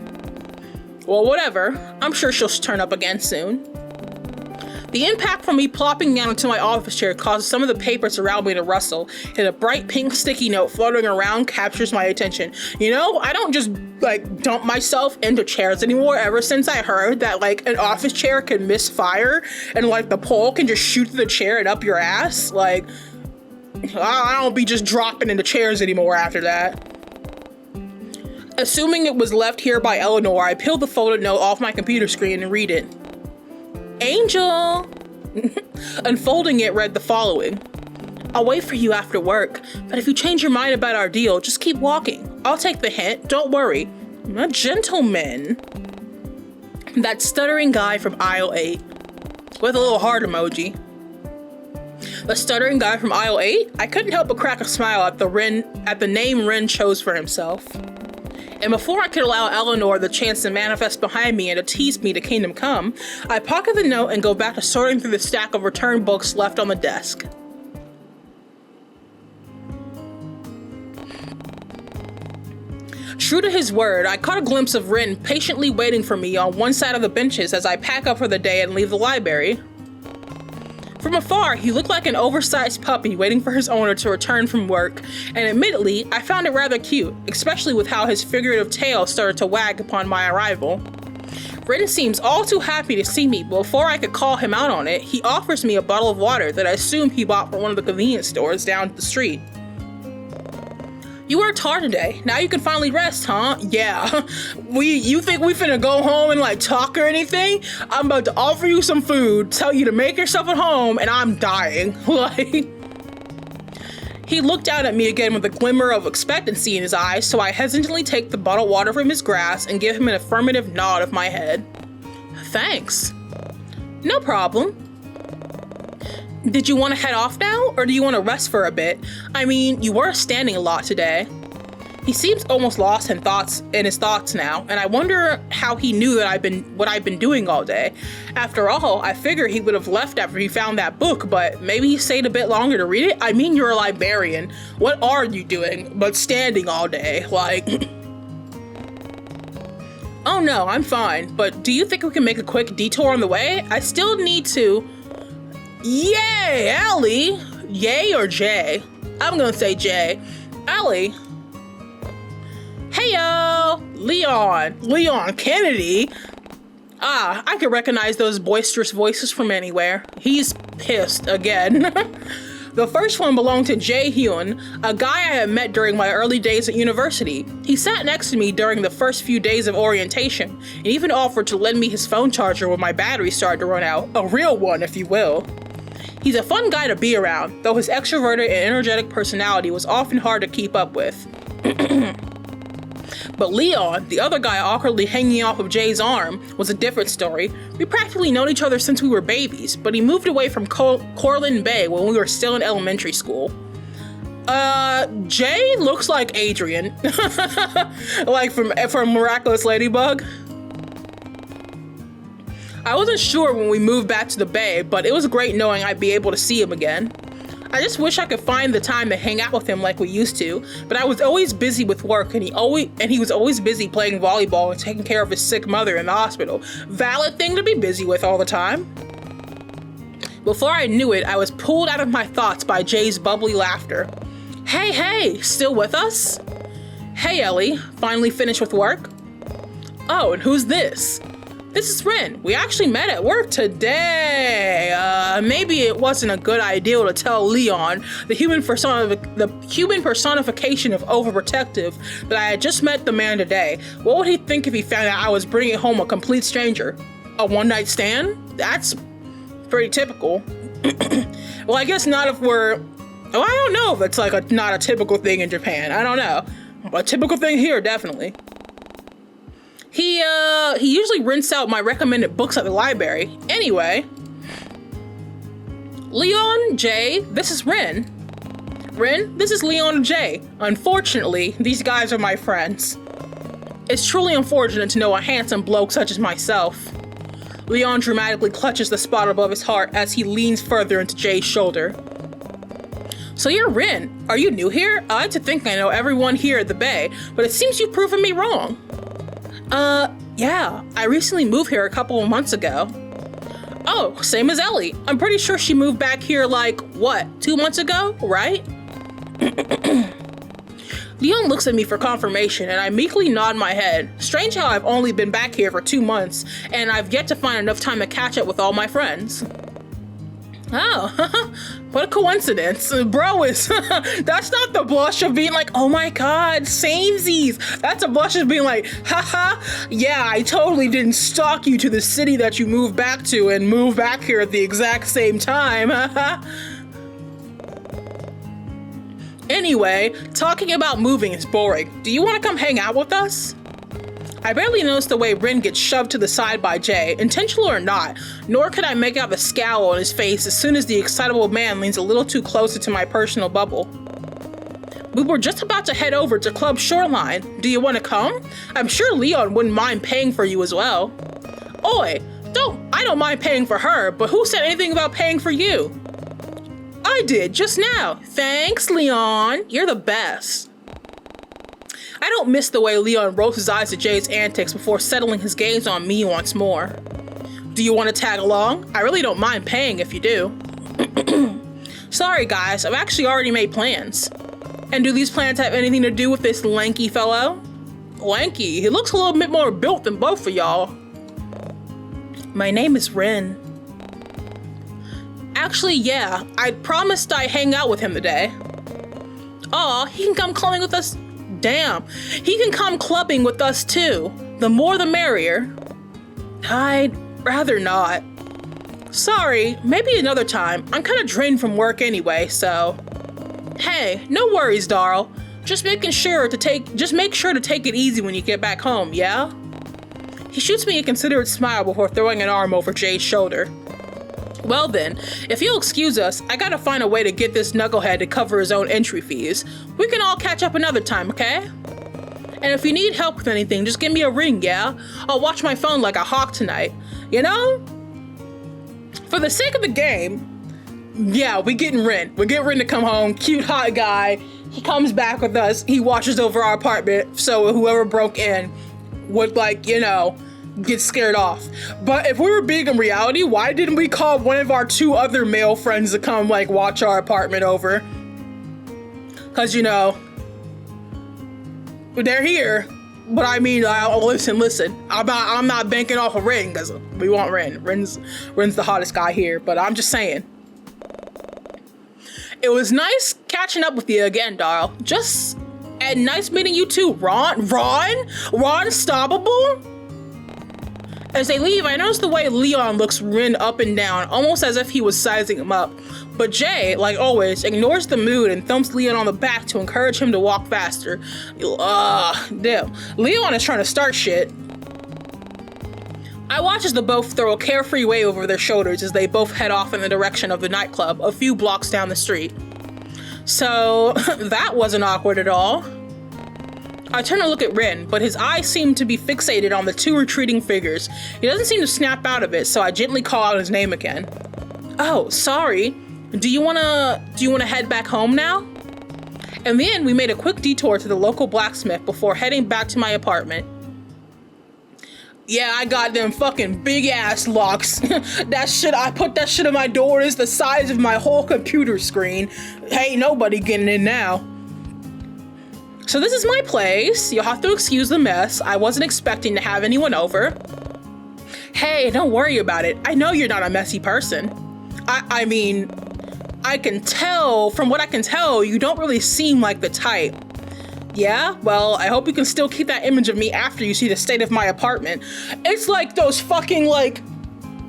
Well, whatever. I'm sure she'll turn up again soon. The impact from me plopping down into my office chair causes some of the papers around me to rustle, and a bright pink sticky note floating around captures my attention. You know, I don't just, like, dump myself into chairs anymore ever since I heard that, like, an office chair can misfire and, like, the pole can just shoot through the chair and up your ass. Like, I don't be just dropping into chairs anymore after that. Assuming it was left here by Eleanor, I peeled the folded note off my computer screen and read it. Angel! Unfolding it read the following. I'll wait for you after work, but if you change your mind about our deal, just keep walking. I'll take the hint, don't worry. I'm a gentleman. That stuttering guy from aisle 8. With a little heart emoji. The stuttering guy from aisle 8? I couldn't help but crack a smile at the name Ren chose for himself. And before I could allow Eleanor the chance to manifest behind me and to tease me to Kingdom Come, I pocket the note and go back to sorting through the stack of return books left on the desk. True to his word, I caught a glimpse of Rin patiently waiting for me on one side of the benches as I pack up for the day and leave the library. From afar, he looked like an oversized puppy waiting for his owner to return from work, and admittedly, I found it rather cute, especially with how his figurative tail started to wag upon my arrival. Rin seems all too happy to see me, but before I could call him out on it, he offers me a bottle of water that I assume he bought from one of the convenience stores down the street. You worked hard today. Now you can finally rest, huh? Yeah. You think we finna go home and like talk or anything? I'm about to offer you some food, tell you to make yourself at home, and I'm dying. Like, he looked down at me again with a glimmer of expectancy in his eyes, so I hesitantly take the bottled water from his grasp and give him an affirmative nod of my head. Thanks. No problem. Did you want to head off now, or do you want to rest for a bit? I mean, you were standing a lot today. He seems almost lost in his thoughts now, and I wonder how he knew that what I've been doing all day. After all, I figured he would have left after he found that book, but maybe he stayed a bit longer to read it? I mean, you're a librarian. What are you doing but standing all day? Like... Oh no, I'm fine, but do you think we can make a quick detour on the way? I still need to... Yay, Ellie! Yay or Jay? I'm gonna say Jay. Ellie. Heyo! Leon Kennedy. Ah, I can recognize those boisterous voices from anywhere. He's pissed again. The first one belonged to Jae Hyun, a guy I had met during my early days at university. He sat next to me during the first few days of orientation, and even offered to lend me his phone charger when my battery started to run out. A real one, if you will. He's a fun guy to be around, though his extroverted and energetic personality was often hard to keep up with. But Leon, the other guy awkwardly hanging off of Jay's arm, was a different story. We practically known each other since we were babies, but he moved away from Corlin Bay when we were still in elementary school. Jay looks like Adrian. Like from Miraculous Ladybug. I wasn't sure when we moved back to the Bay, but it was great knowing I'd be able to see him again. I just wish I could find the time to hang out with him like we used to, but I was always busy with work, and he was always busy playing volleyball and taking care of his sick mother in the hospital. Valid thing to be busy with all the time. Before I knew it, I was pulled out of my thoughts by Jay's bubbly laughter. Hey, still with us? Hey, Ellie, finally finished with work? Oh, and who's this? This is Ren. We actually met at work today. Maybe it wasn't a good idea to tell Leon, the human personification of overprotective, that I had just met the man today. What would he think if he found out I was bringing home a complete stranger? A one-night stand? That's pretty typical. Well, I guess not if we're... Oh, I don't know if it's like not a typical thing in Japan. I don't know. A typical thing here, definitely. He usually rents out my recommended books at the library. Anyway. Leon, Jay, this is Ren. Ren, this is Leon and Jay. Unfortunately, these guys are my friends. It's truly unfortunate to know a handsome bloke such as myself. Leon dramatically clutches the spot above his heart as he leans further into Jay's shoulder. So you're Ren. Are you new here? I like to think I know everyone here at the Bay, but it seems you've proven me wrong. Yeah, I recently moved here a couple of months ago. Oh, same as Ellie. I'm pretty sure she moved back here like, what, 2 months ago, right? Leon looks at me for confirmation and I meekly nod my head. Strange how I've only been back here for 2 months and I've yet to find enough time to catch up with all my friends. Oh, what a coincidence. Bro is, that's not the blush of being like, oh my god, samesies. That's a blush of being like, haha, yeah, I totally didn't stalk you to the city that you moved back to and moved back here at the exact same time, haha. Anyway, talking about moving is boring. Do you want to come hang out with us? I barely noticed the way Rin gets shoved to the side by Jay, intentional or not, nor could I make out the scowl on his face as soon as the excitable man leans a little too closer to my personal bubble. We were just about to head over to Club Shoreline. Do you want to come? I'm sure Leon wouldn't mind paying for you as well. Oi, I don't mind paying for her, but who said anything about paying for you? I did, just now. Thanks, Leon. You're the best. I don't miss the way Leon rolls his eyes at Jay's antics before settling his gaze on me once more. Do you want to tag along? I really don't mind paying if you do. Sorry guys, I've actually already made plans. And do these plans have anything to do with this lanky fellow? Lanky? He looks a little bit more built than both of y'all. My name is Rin. Actually, yeah, I promised I'd hang out with him today. Aw, he can come clubbing with us. Damn, he can come clubbing with us too. The more the merrier. I'd rather not. Sorry, maybe another time. I'm kind of drained from work anyway, so. Hey, no worries, Darl. Just make sure to take it easy when you get back home, yeah? He shoots me a considerate smile before throwing an arm over Jay's shoulder. Well then, if you'll excuse us, I gotta find a way to get this knucklehead to cover his own entry fees. We can all catch up another time, okay? And if you need help with anything, just give me a ring, yeah? I'll watch my phone like a hawk tonight. You know? For the sake of the game, yeah, we getting Rin. We get Rin to come home, cute hot guy. He comes back with us, he watches over our apartment, so whoever broke in would, like, you know, get scared off. But if we were big in reality, why didn't we call one of our 2 other male friends to come like watch our apartment over? Cause you know, they're here. But I mean, listen. I'm not banking off a Rin cause we want Rin. Rin's the hottest guy here, but I'm just saying. It was nice catching up with you again, Darl. And nice meeting you too, Ron Stoppable? As they leave, I notice the way Leon looks Rin up and down, almost as if he was sizing him up. But Jay, like always, ignores the mood and thumps Leon on the back to encourage him to walk faster. Damn. Leon is trying to start shit. I watch as the both throw a carefree wave over their shoulders as they both head off in the direction of the nightclub a few blocks down the street. So, that wasn't awkward at all. I turn to look at Rin, but his eyes seem to be fixated on the 2 retreating figures. He doesn't seem to snap out of it, so I gently call out his name again. Oh, sorry. Do you wanna head back home now? In the end, we made a quick detour to the local blacksmith before heading back to my apartment. Yeah, I got them fucking big ass locks. I put that shit on my door. It's the size of my whole computer screen. Ain't nobody getting in now. So this is my place. You'll have to excuse the mess. I wasn't expecting to have anyone over. Hey, don't worry about it. I know you're not a messy person. I mean, from what I can tell, you don't really seem like the type. Yeah? Well, I hope you can still keep that image of me after you see the state of my apartment. It's like those fucking, like,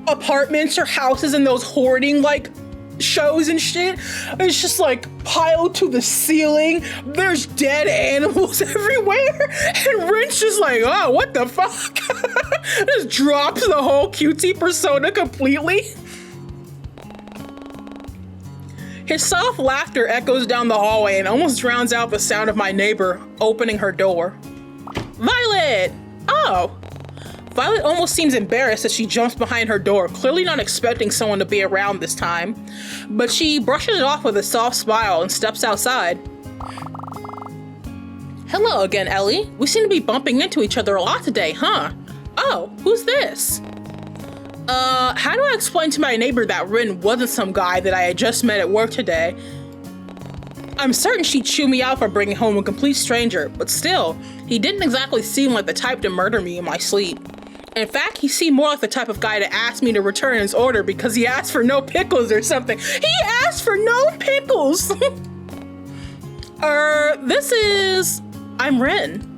apartments or houses in those hoarding, like, shows and shit. It's just like piled to the ceiling. There's dead animals everywhere. And Rin's just like, oh, what the fuck? Just drops the whole cutesy persona completely. His soft laughter echoes down the hallway and almost drowns out the sound of my neighbor opening her door. Violet! Oh! Violet almost seems embarrassed as she jumps behind her door, clearly not expecting someone to be around this time. But she brushes it off with a soft smile and steps outside. Hello again, Ellie. We seem to be bumping into each other a lot today, huh? Oh, who's this? How do I explain to my neighbor that Rin wasn't some guy that I had just met at work today? I'm certain she'd chew me out for bringing home a complete stranger, but still, he didn't exactly seem like the type to murder me in my sleep. In fact, he seemed more like the type of guy to ask me to return his order because he asked for no pickles or something. He asked for no pickles! I'm Rin.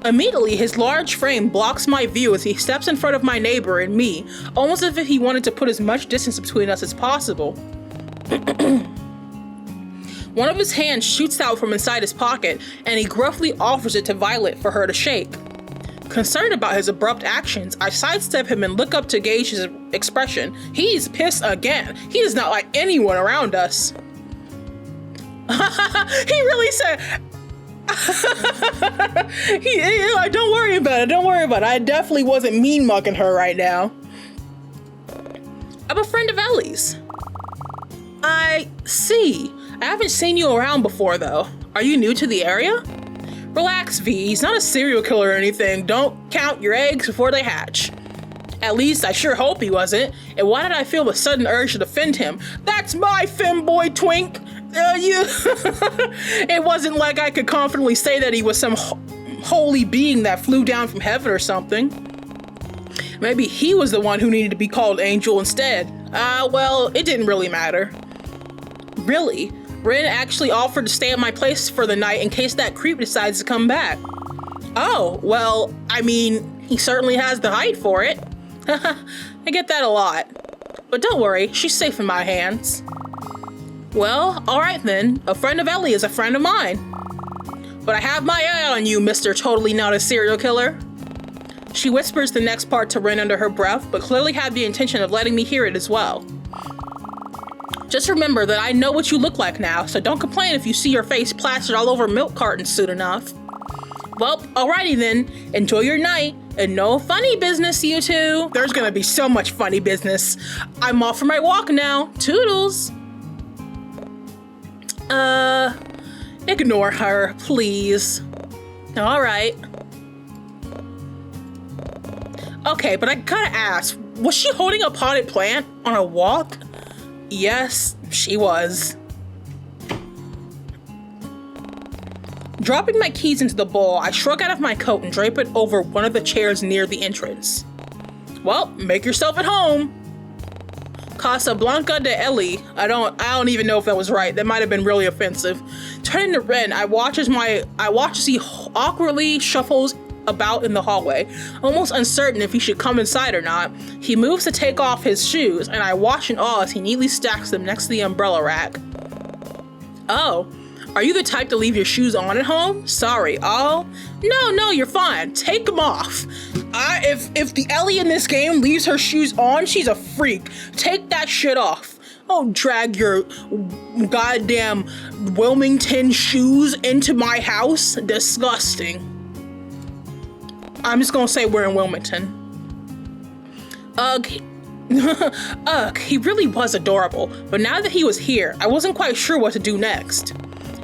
Immediately, his large frame blocks my view as he steps in front of my neighbor and me, almost as if he wanted to put as much distance between us as possible. One of his hands shoots out from inside his pocket, and he gruffly offers it to Violet for her to shake. Concerned about his abrupt actions, I sidestep him and look up to gauge his expression. He's pissed again. He does not like anyone around us. He really said... Don't worry about it, don't worry about it. I definitely wasn't mean mugging her right now. I'm a friend of Ellie's. I see. I haven't seen you around before though. Are you new to the area? Relax, V. He's not a serial killer or anything. Don't count your eggs before they hatch. At least I sure hope he wasn't. And why did I feel a sudden urge to defend him? That's my femboy twink. It wasn't like I could confidently say that he was some holy being that flew down from heaven or something. Maybe he was the one who needed to be called Angel instead. Well, it didn't really matter. Really? Rin actually offered to stay at my place for the night in case that creep decides to come back. Oh, well, I mean, he certainly has the height for it. I get that a lot. But don't worry, she's safe in my hands. Well, alright then. A friend of Ellie is a friend of mine. But I have my eye on you, Mr. Totally Not a Serial Killer. She whispers the next part to Rin under her breath, but clearly had the intention of letting me hear it as well. Just remember that I know what you look like now, so don't complain if you see your face plastered all over milk cartons soon enough. Well, alrighty then. Enjoy your night, and no funny business, you two. There's gonna be so much funny business. I'm off for my walk now. Toodles. Ignore her, please. Alright. Okay, but I gotta ask, was she holding a potted plant on a walk? Yes, she was. Dropping my keys into the bowl, I shrug out of my coat and drape it over one of the chairs near the entrance. Well, make yourself at home. Casablanca de Ellie. I don't even know if that was right. That might have been really offensive. Turning to Ren, I watch as he awkwardly shuffles about in the hallway, almost uncertain if he should come inside or not. He moves to take off his shoes, and I watch in awe as he neatly stacks them next to the umbrella rack. Oh, are you the type to leave your shoes on at home? Sorry. Oh, no, you're fine. Take them off. If the Ellie in this game leaves her shoes on, she's a freak. Take that shit off. Don't drag your goddamn Wilmington shoes into my house. Disgusting. I'm just gonna say we're in Wilmington. Ugh, he really was adorable, but now that he was here, I wasn't quite sure what to do next.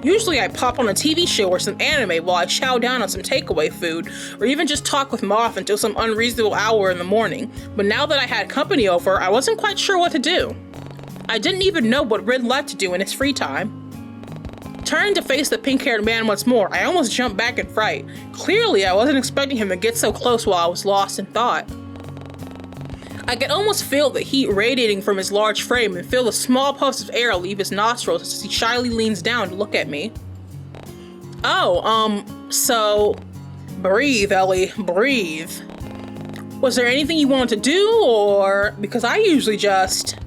Usually I pop on a TV show or some anime while I chow down on some takeaway food, or even just talk with Moth until some unreasonable hour in the morning, but now that I had company over, I wasn't quite sure what to do. I didn't even know what Rid liked to do in his free time. Turning to face the pink-haired man once more, I almost jumped back in fright. Clearly, I wasn't expecting him to get so close while I was lost in thought. I could almost feel the heat radiating from his large frame and feel the small puffs of air leave his nostrils as he shyly leans down to look at me. So... Breathe, Ellie, breathe. Was there anything you wanted to do, or... Because I usually just...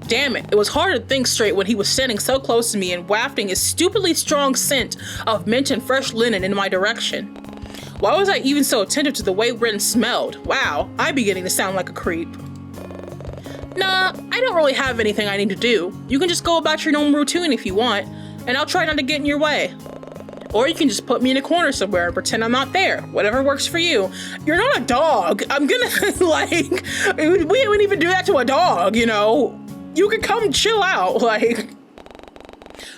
Damn it, it was hard to think straight when he was standing so close to me and wafting his stupidly strong scent of mint and fresh linen in my direction. Why was I even so attentive to the way Ren smelled? Wow, I'm beginning to sound like a creep. Nah, I don't really have anything I need to do. You can just go about your normal routine if you want, and I'll try not to get in your way. Or you can just put me in a corner somewhere and pretend I'm not there. Whatever works for you. You're not a dog. I'm gonna, we wouldn't even do that to a dog, you know? You could come chill out, like...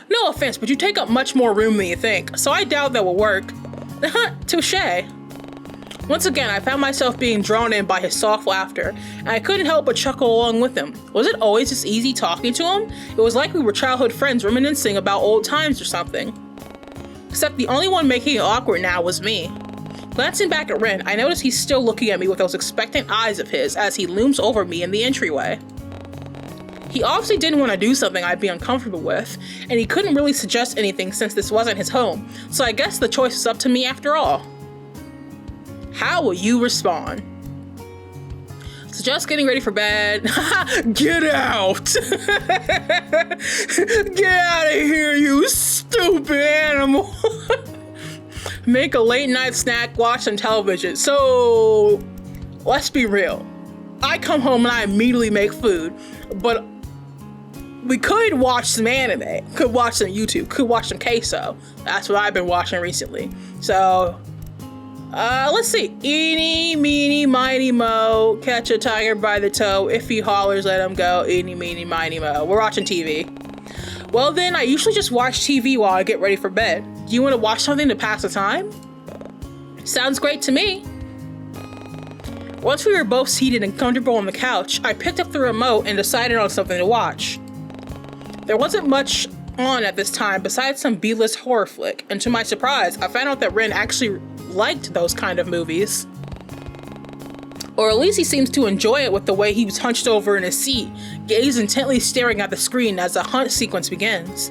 No offense, but you take up much more room than you think, so I doubt that will work. Touché. Once again, I found myself being drawn in by his soft laughter, and I couldn't help but chuckle along with him. Was it always this easy talking to him? It was like we were childhood friends reminiscing about old times or something. Except the only one making it awkward now was me. Glancing back at Rin, I noticed he's still looking at me with those expectant eyes of his as he looms over me in the entryway. He obviously didn't want to do something I'd be uncomfortable with, and he couldn't really suggest anything since this wasn't his home, so I guess the choice is up to me after all. How will you respond? So just getting ready for bed. Get out! Get out of here, you stupid animal! Make a late night snack, watch some television. So, let's be real. I come home and I immediately make food, but we could watch some anime, could watch some YouTube, could watch some queso. That's what I've been watching recently. So, let's see. Eeny, meeny, miny, mo. Catch a tiger by the toe. If he hollers, let him go. Eeny, meeny, miny, mo. We're watching TV. Well then, I usually just watch TV while I get ready for bed. Do you want to watch something to pass the time? Sounds great to me. Once we were both seated and comfortable on the couch, I picked up the remote and decided on something to watch. There wasn't much on at this time besides some B-list horror flick, and to my surprise, I found out that Rin actually liked those kind of movies. Or at least he seems to enjoy it with the way he was hunched over in his seat, gaze intently staring at the screen as the hunt sequence begins.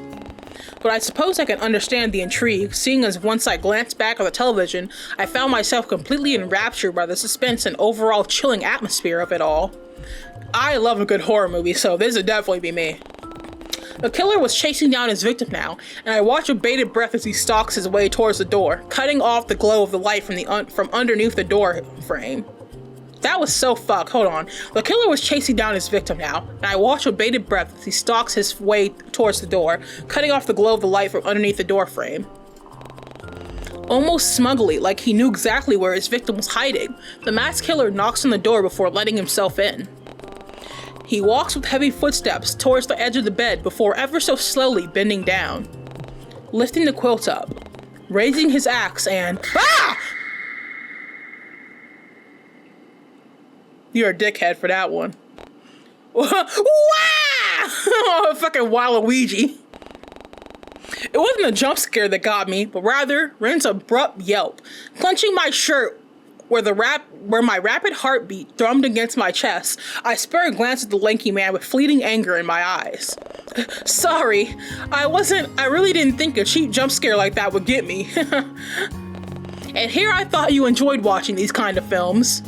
But I suppose I can understand the intrigue, seeing as once I glanced back at the television, I found myself completely enraptured by the suspense and overall chilling atmosphere of it all. I love a good horror movie, so this would definitely be me. The killer was chasing down his victim now, and I watch with bated breath as he stalks his way towards the door, cutting off the glow of the light from underneath the door frame. That was so fucked. Hold on. The killer was chasing down his victim now, and I watch with bated breath as he stalks his way towards the door, cutting off the glow of the light from underneath the door frame. Almost smugly, like he knew exactly where his victim was hiding, the masked killer knocks on the door before letting himself in. He walks with heavy footsteps towards the edge of the bed before ever so slowly bending down, lifting the quilt up, raising his axe, and ah! You're a dickhead for that one. Wow! Fucking Waluigi. It wasn't a jump scare that got me, but rather Rin's abrupt yelp, clenching my shirt where my rapid heartbeat drummed against my chest. I spare a glance at the lanky man with fleeting anger in my eyes. Sorry, I really didn't think a cheap jump scare like that would get me. And here I thought you enjoyed watching these kind of films.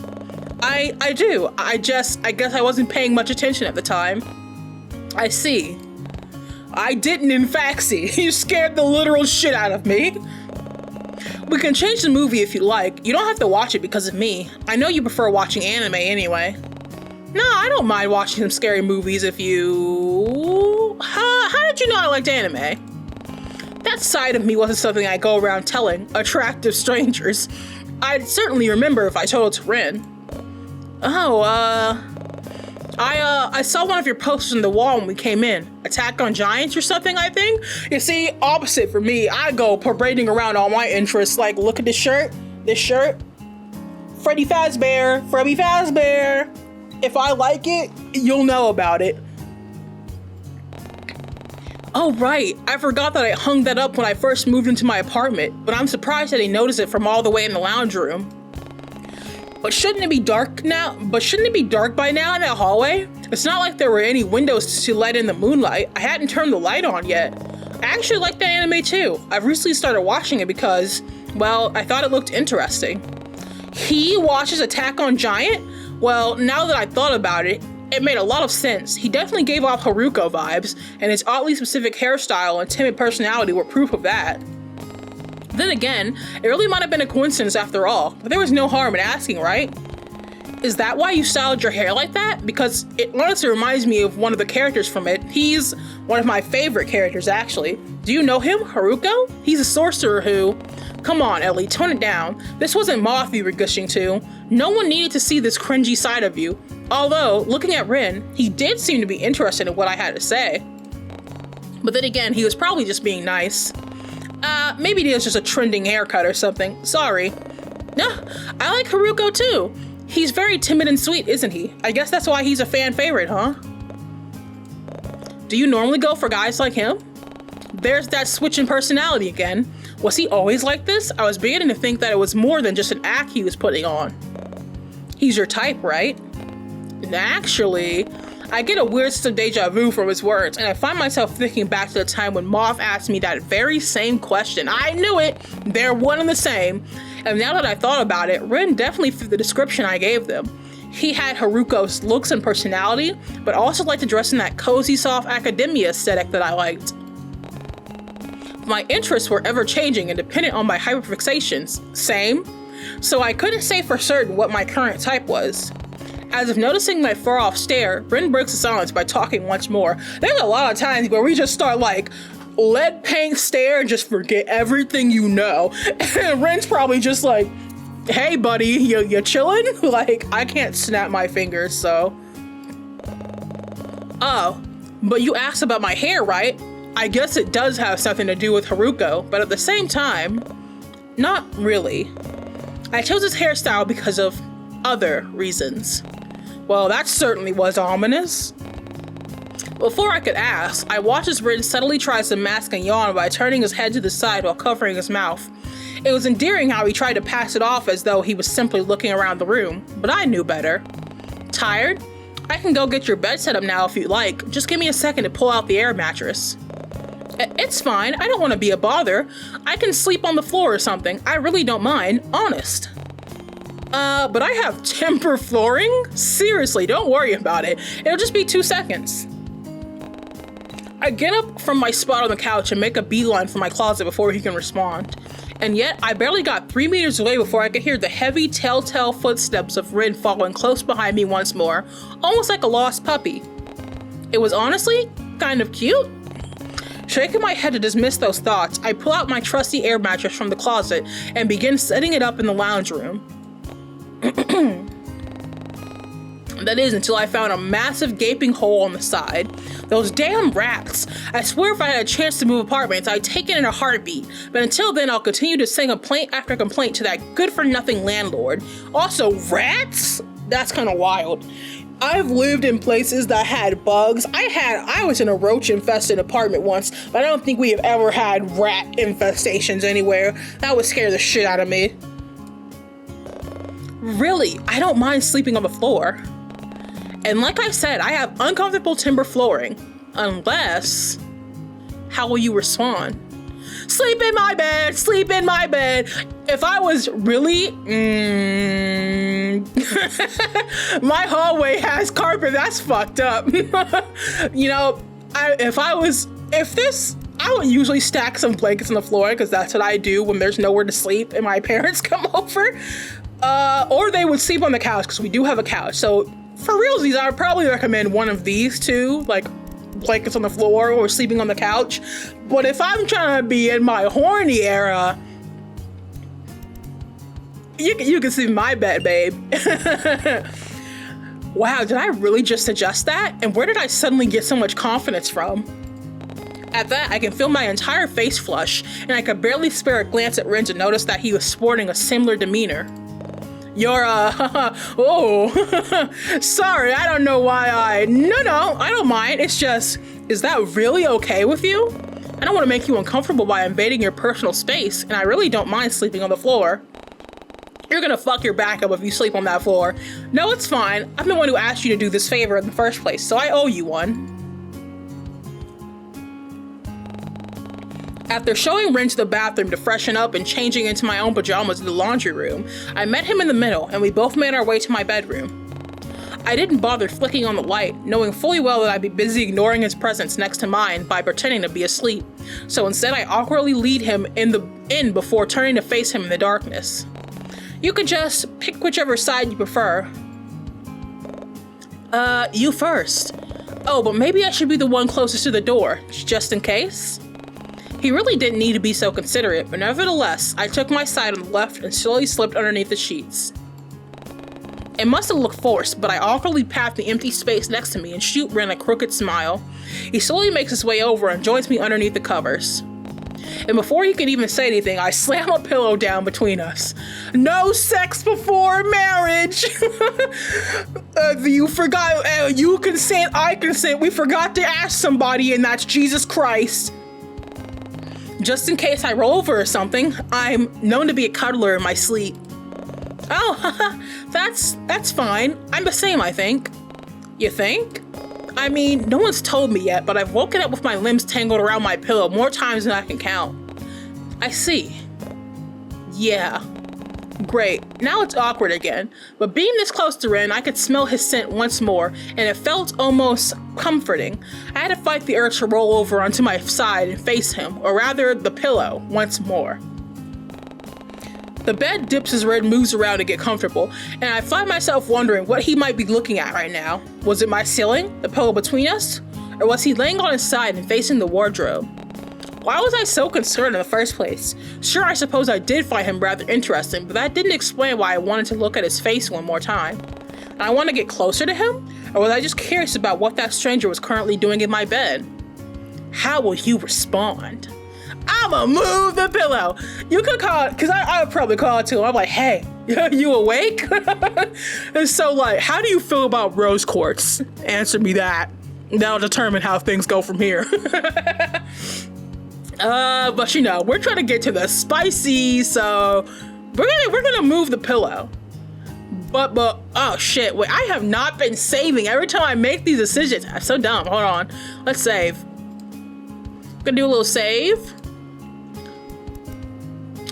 I do. I guess I wasn't paying much attention at the time. I see. I didn't in fact see. You scared the literal shit out of me. We can change the movie if you like. You don't have to watch it because of me. I know you prefer watching anime anyway. No, I don't mind watching some scary movies if you... How did you know I liked anime? That side of me wasn't something I go around telling attractive strangers. I'd certainly remember if I told it to Rin. Oh, I saw one of your posters on the wall when we came in. Attack on Giants or something, I think? You see, opposite for me. I go parading around all my interests, like, look at this shirt. Freddy Fazbear. If I like it, you'll know about it. Oh, right. I forgot that I hung that up when I first moved into my apartment, but I'm surprised that he noticed it from all the way in the lounge room. But shouldn't it be dark by now in that hallway? It's not like there were any windows to let in the moonlight. I hadn't turned the light on yet. I actually like that anime too. I've recently started watching it because, well, I thought it looked interesting. He watches Attack on Giant? Well, now that I thought about it, it made a lot of sense. He definitely gave off Haruko vibes, and his oddly specific hairstyle and timid personality were proof of that. Then again, it really might have been a coincidence after all, but there was no harm in asking, right? Is that why you styled your hair like that? Because it honestly reminds me of one of the characters from it. He's one of my favorite characters, actually. Do you know him, Haruko? He's a sorcerer who... Come on, Ellie, tone it down. This wasn't Moth you were gushing to. No one needed to see this cringy side of you. Although, looking at Rin, he did seem to be interested in what I had to say. But then again, he was probably just being nice. Maybe it was just a trending haircut or something. Sorry. Yeah, I like Haruko too. He's very timid and sweet, isn't he? I guess that's why he's a fan favorite, huh? Do you normally go for guys like him? There's that switch in personality again. Was he always like this? I was beginning to think that it was more than just an act he was putting on. He's your type, right? And actually, I get a weird sense of deja vu from his words, and I find myself thinking back to the time when Moth asked me that very same question. I knew it! They're one and the same. And now that I thought about it, Rin definitely fit the description I gave them. He had Haruko's looks and personality, but also liked to dress in that cozy, soft academia aesthetic that I liked. My interests were ever-changing and dependent on my hyperfixations. Same. So I couldn't say for certain what my current type was. As if noticing my far-off stare, Rin breaks the silence by talking once more. There's a lot of times where we just start like, lead paint stare and just forget everything you know. And Rin's probably just like, hey buddy, you chillin'? Like, I can't snap my fingers, so. Oh, but you asked about my hair, right? I guess it does have something to do with Haruko, but at the same time, not really. I chose this hairstyle because of other reasons. Well, that certainly was ominous. Before I could ask, I watched as Rin subtly tries to mask a yawn by turning his head to the side while covering his mouth. It was endearing how he tried to pass it off as though he was simply looking around the room, but I knew better. Tired? I can go get your bed set up now if you'd like. Just give me a second to pull out the air mattress. It's fine. I don't want to be a bother. I can sleep on the floor or something. I really don't mind. Honest. But I have timber flooring? Seriously, don't worry about it. It'll just be 2 seconds. I get up from my spot on the couch and make a beeline for my closet before he can respond. And yet, I barely got 3 meters away before I could hear the heavy, telltale footsteps of Rin following close behind me once more, almost like a lost puppy. It was honestly kind of cute. Shaking my head to dismiss those thoughts, I pull out my trusty air mattress from the closet and begin setting it up in the lounge room. That is, until I found a massive gaping hole on the side. Those damn rats. I swear if I had a chance to move apartments, I'd take it in a heartbeat. But until then, I'll continue to sing complaint after complaint to that good-for-nothing landlord. Also, rats? That's kind of wild. I've lived in places that had bugs. I was in a roach-infested apartment once, but I don't think we have ever had rat infestations anywhere. That would scare the shit out of me. Really, I don't mind sleeping on the floor. And like I said, I have uncomfortable timber flooring. Unless, how will you respond? Sleep in my bed, sleep in my bed. If I was really, my hallway has carpet, that's fucked up. You know, I would usually stack some blankets on the floor because that's what I do when there's nowhere to sleep and my parents come over. Or they would sleep on the couch because we do have a couch. So for realsies, I would probably recommend one of these two, like blankets on the floor or sleeping on the couch. But if I'm trying to be in my horny era, you can sleep in my bed, babe. Wow, did I really just suggest that? And where did I suddenly get so much confidence from? At that, I can feel my entire face flush, and I could barely spare a glance at Rin to notice that he was sporting a similar demeanor. You're, oh, sorry, I don't know why No, I don't mind. It's just, is that really okay with you? I don't want to make you uncomfortable by invading your personal space, and I really don't mind sleeping on the floor. You're gonna fuck your back up if you sleep on that floor. No, it's fine. I'm the one who asked you to do this favor in the first place, so I owe you one. After showing Rin to the bathroom to freshen up and changing into my own pajamas in the laundry room, I met him in the middle and we both made our way to my bedroom. I didn't bother flicking on the light, knowing fully well that I'd be busy ignoring his presence next to mine by pretending to be asleep. So instead I awkwardly lead him in before turning to face him in the darkness. You could just pick whichever side you prefer. You first. Oh, but maybe I should be the one closest to the door, just in case? He really didn't need to be so considerate, but nevertheless, I took my side on the left and slowly slipped underneath the sheets. It must have looked forced, but I awkwardly pat the empty space next to me and shoot Rin a crooked smile. He slowly makes his way over and joins me underneath the covers. And before he could even say anything, I slam a pillow down between us. No sex before marriage. You forgot, you consent, I consent. We forgot to ask somebody, and that's Jesus Christ. Just in case I roll over or something, I'm known to be a cuddler in my sleep. Oh, that's fine. I'm the same, I think. You think? I mean, no one's told me yet, but I've woken up with my limbs tangled around my pillow more times than I can count. I see. Yeah. Great. Now it's awkward again. But being this close to Ren, I could smell his scent once more, and it felt almost comforting. I had to fight the urge to roll over onto my side and face him, or rather the pillow, once more. The bed dips as Red moves around to get comfortable, and I find myself wondering what he might be looking at right now. Was it my ceiling, the pillow between us? Or was he laying on his side and facing the wardrobe? Why was I so concerned in the first place? Sure, I suppose I did find him rather interesting, but that didn't explain why I wanted to look at his face one more time. And I want to get closer to him? Or was I just curious about what that stranger was currently doing in my bed? How will you respond? I'ma move the pillow. You could call it, because I would probably call it to him. I'm like, hey, you awake? And so, like, how do you feel about rose quartz? Answer me that. That'll determine how things go from here. But you know, we're trying to get to the spicy, so we're gonna move the pillow. But oh shit, wait, I have not been saving every time I make these decisions. I'm so dumb. Hold on. Let's save. Gonna do a little save.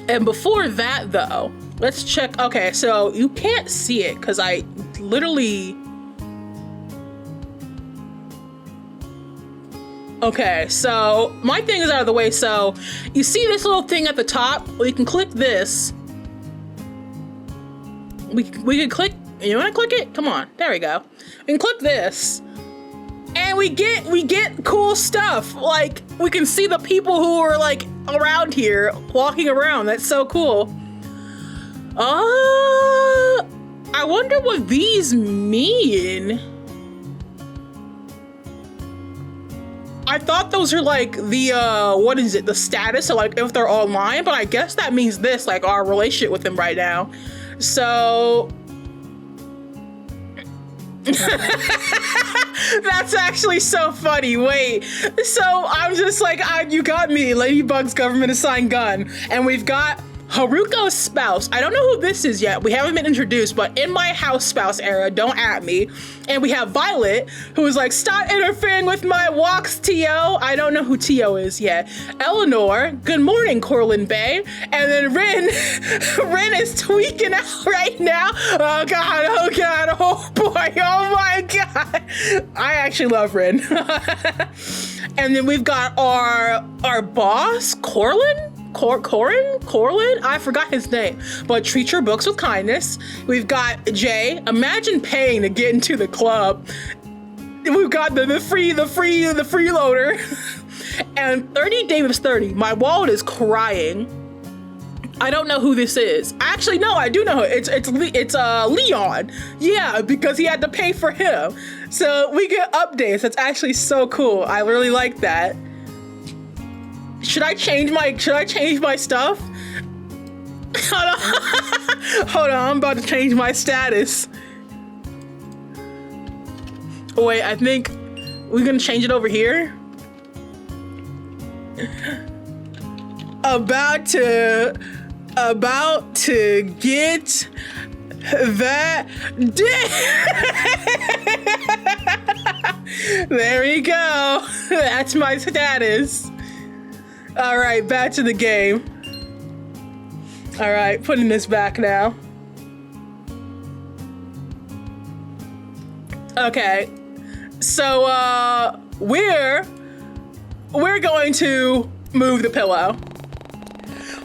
And before that though, let's check. Okay, so you can't see it because I literally. Okay, so my thing is out of the way. So you see this little thing at the top? Well, you can click this. We can click. You want to click it? Come on, there we go. We can click this, and we get cool stuff. Like we can see the people who are like around here walking around. That's so cool. I wonder what these mean. I thought those are like the, what is it? The status, so like if they're online, but I guess that means this, like our relationship with them right now. So, that's actually so funny. Wait, so I'm just like, you got me, Ladybug's government assigned gun, and we've got Haruko's spouse. I don't know who this is yet. We haven't been introduced, but in my house spouse era, don't at me. And we have Violet, who is like, stop interfering with my walks, Tio. I don't know who Tio is yet. Eleanor, good morning, Corlin Bay. And then Rin, Rin is tweaking out right now. Oh God, oh boy, oh my God. I actually love Rin. And then we've got our boss, Corlin? Corlin? I forgot his name. But treat your books with kindness. We've got Jay. Imagine paying to get into the club. We've got the freeloader. And 30 Davis 30. My wallet is crying. I don't know who this is. Actually, no, I do know. It's Leon. Yeah, because he had to pay for him. So we get updates. That's actually so cool. I really like that. Should I change my stuff? Hold on, I'm about to change my status. Wait, I think we're gonna change it over here. About to get that dick. There we go. That's my status. All right, back to the game. All right, putting this back now. Okay, so we're going to move the pillow.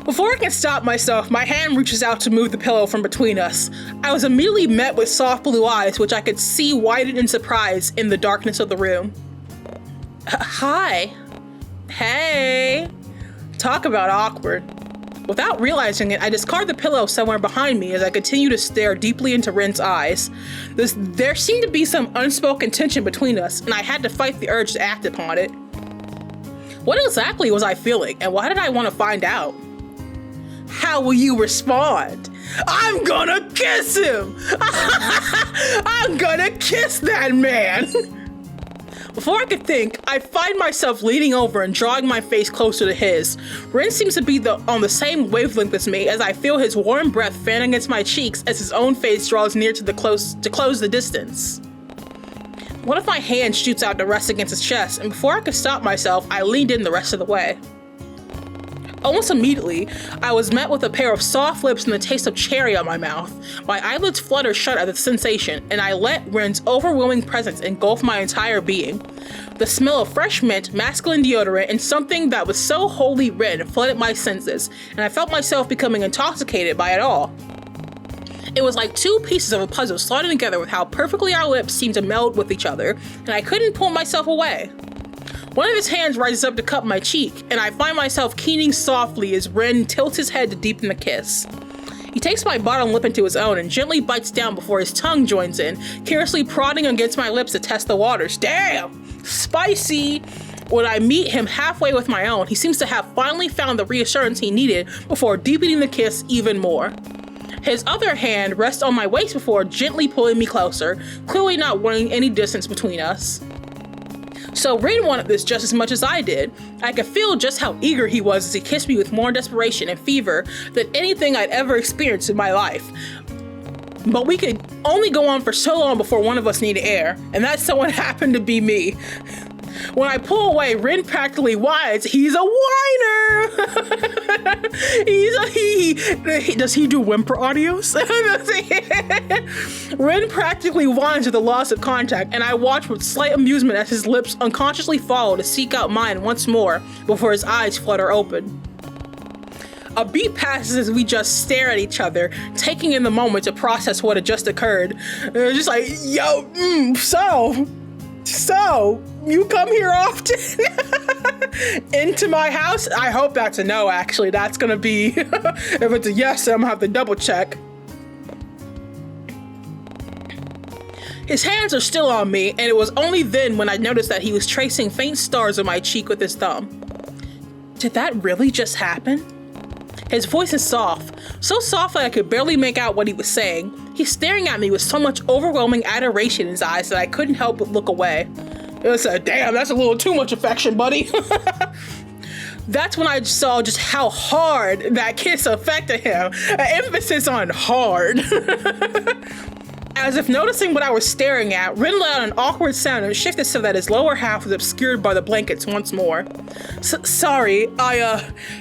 Before I can stop myself, my hand reaches out to move the pillow from between us. I was immediately met with soft blue eyes, which I could see widened in surprise in the darkness of the room. Hi. Hey. Talk about awkward. Without realizing it, I discard the pillow somewhere behind me as I continue to stare deeply into Rin's eyes. There seemed to be some unspoken tension between us, and I had to fight the urge to act upon it. What exactly was I feeling, and why did I want to find out? How will you respond? I'm gonna kiss him! I'm gonna kiss that man! Before I could think, I find myself leaning over and drawing my face closer to his. Rin seems to be on the same wavelength as me as I feel his warm breath fan against my cheeks as his own face draws near to close the distance. One of my hands shoots out to rest against his chest, and before I could stop myself, I leaned in the rest of the way. Almost immediately, I was met with a pair of soft lips and the taste of cherry on my mouth. My eyelids fluttered shut at the sensation, and I let Rin's overwhelming presence engulf my entire being. The smell of fresh mint, masculine deodorant, and something that was so wholly Rin flooded my senses, and I felt myself becoming intoxicated by it all. It was like two pieces of a puzzle slotted together with how perfectly our lips seemed to meld with each other, and I couldn't pull myself away. One of his hands rises up to cup my cheek, and I find myself keening softly as Rin tilts his head to deepen the kiss. He takes my bottom lip into his own and gently bites down before his tongue joins in, carelessly prodding against my lips to test the waters. Damn! Spicy! When I meet him halfway with my own, he seems to have finally found the reassurance he needed before deepening the kiss even more. His other hand rests on my waist before gently pulling me closer, clearly not wanting any distance between us. So Rin wanted this just as much as I did. I could feel just how eager he was as he kissed me with more desperation and fever than anything I'd ever experienced in my life. But we could only go on for so long before one of us needed air, and that someone happened to be me. When I pull away, Rin practically whines. He's a whiner! Does he do whimper audios? Rin practically whines at the loss of contact, and I watch with slight amusement as his lips unconsciously follow to seek out mine once more before his eyes flutter open. A beat passes as we just stare at each other, taking in the moment to process what had just occurred. Just like, yo, So, you come here often? Into my house? I hope that's a no, actually. That's gonna be, if it's a yes, I'm gonna have to double check. His hands are still on me, and it was only then when I noticed that he was tracing faint stars on my cheek with his thumb. Did that really just happen? His voice is soft, so soft that I could barely make out what he was saying. He's staring at me with so much overwhelming adoration in his eyes that I couldn't help but look away. It was damn, that's a little too much affection, buddy. That's when I saw just how hard that kiss affected him. An emphasis on hard. As if noticing what I was staring at, Rin let out an awkward sound and shifted so that his lower half was obscured by the blankets once more. Sorry,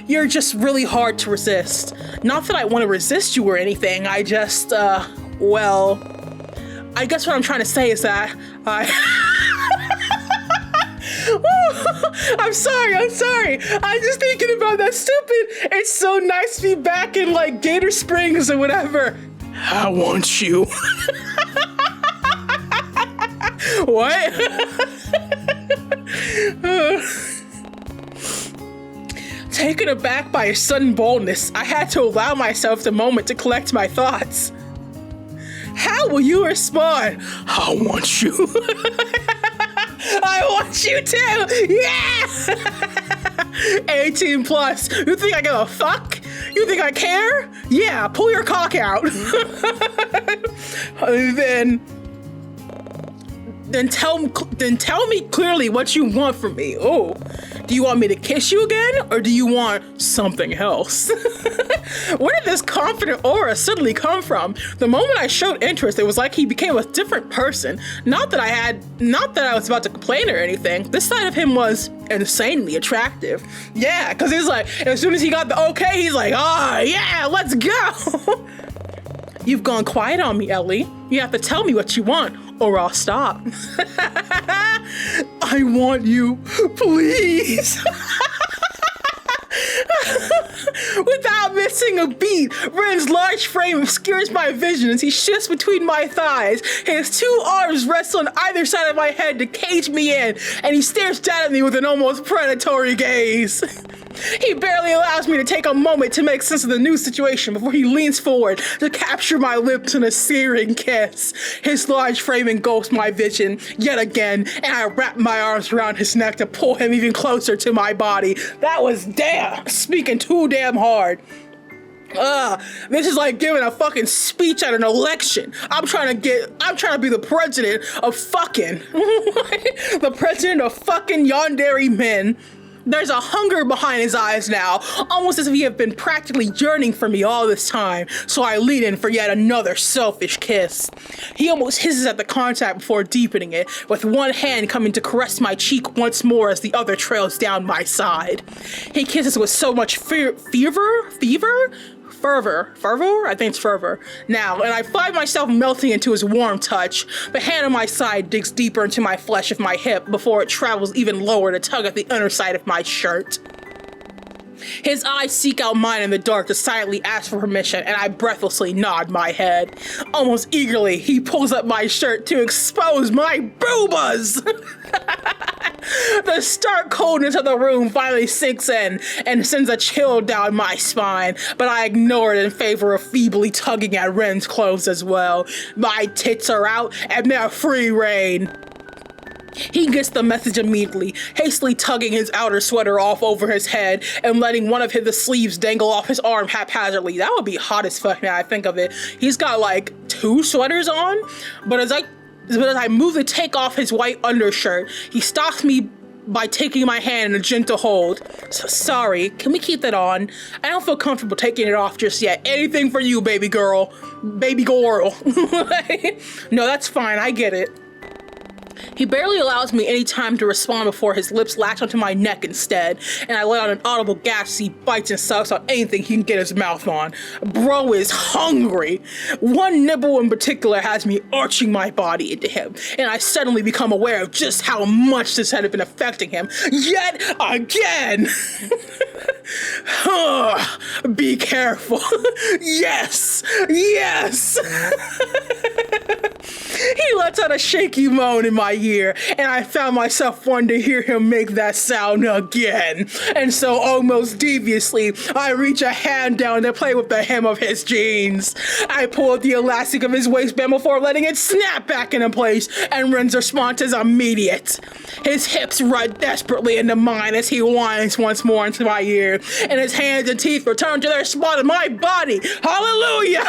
you're just really hard to resist. Not that I want to resist you or anything, I just, well, I guess what I'm trying to say is that I'm sorry. I'm just thinking about that stupid, it's so nice to be back in, like, Gator Springs or whatever. I want you. What? Taken aback by his sudden boldness, I had to allow myself the moment to collect my thoughts. How will you respond? I want you. I want you too. Yeah. 18 plus. You think I give a fuck? You think I care? Yeah, pull your cock out. Then tell me clearly what you want from me. Oh, do you want me to kiss you again, or do you want something else? Where did this confident aura suddenly come from? The moment I showed interest, it was like he became a different person. Not that I was about to complain or anything. This side of him was insanely attractive. Yeah, because he's like, as soon as he got the okay, he's like, yeah, let's go. You've gone quiet on me, Ellie. You have to tell me what you want, or I'll stop. I want you, please. Without missing a beat, Ren's large frame obscures my vision as he shifts between my thighs. His two arms rest on either side of my head to cage me in, and he stares down at me with an almost predatory gaze. He barely allows me to take a moment to make sense of the new situation before he leans forward to capture my lips in a searing kiss. His large frame engulfs my vision yet again, and I wrap my arms around his neck to pull him even closer to my body. That was speaking too damn hard. This is like giving a fucking speech at an election. I'm trying to be the president of fucking, the president of fucking yandere men. There's a hunger behind his eyes now, almost as if he had been practically yearning for me all this time, so I lean in for yet another selfish kiss. He almost hisses at the contact before deepening it, with one hand coming to caress my cheek once more as the other trails down my side. He kisses with so much fervor? I think it's fervor now, and I find myself melting into his warm touch. The hand on my side digs deeper into my flesh of my hip before it travels even lower to tug at the underside of my shirt. His eyes seek out mine in the dark to silently ask for permission, and I breathlessly nod my head. Almost eagerly, he pulls up my shirt to expose my boobas! The stark coldness of the room finally sinks in and sends a chill down my spine, but I ignore it in favor of feebly tugging at Ren's clothes as well. My tits are out and they're free reign. He gets the message immediately, hastily tugging his outer sweater off over his head and letting one of the sleeves dangle off his arm haphazardly. That would be hot as fuck now I think of it. He's got like 2 sweaters on, but as I move to take off his white undershirt, he stops me by taking my hand in a gentle hold. Sorry, can we keep that on? I don't feel comfortable taking it off just yet. Anything for you, baby girl. Baby girl. No, that's fine, I get it. He barely allows me any time to respond before his lips latch onto my neck instead, and I let out an audible gasp as he bites and sucks on anything he can get his mouth on. Bro is hungry. One nibble in particular has me arching my body into him, and I suddenly become aware of just how much this had been affecting him yet again. Be careful. Yes. He lets out a shaky moan in my ear, and I found myself wanting to hear him make that sound again. And so, almost deviously, I reach a hand down to play with the hem of his jeans. I pull at the elastic of his waistband before letting it snap back into place, and Ren's response is immediate. His hips rut desperately into mine as he whines once more into my ear, and his hands and teeth return to their spot in my body. Hallelujah!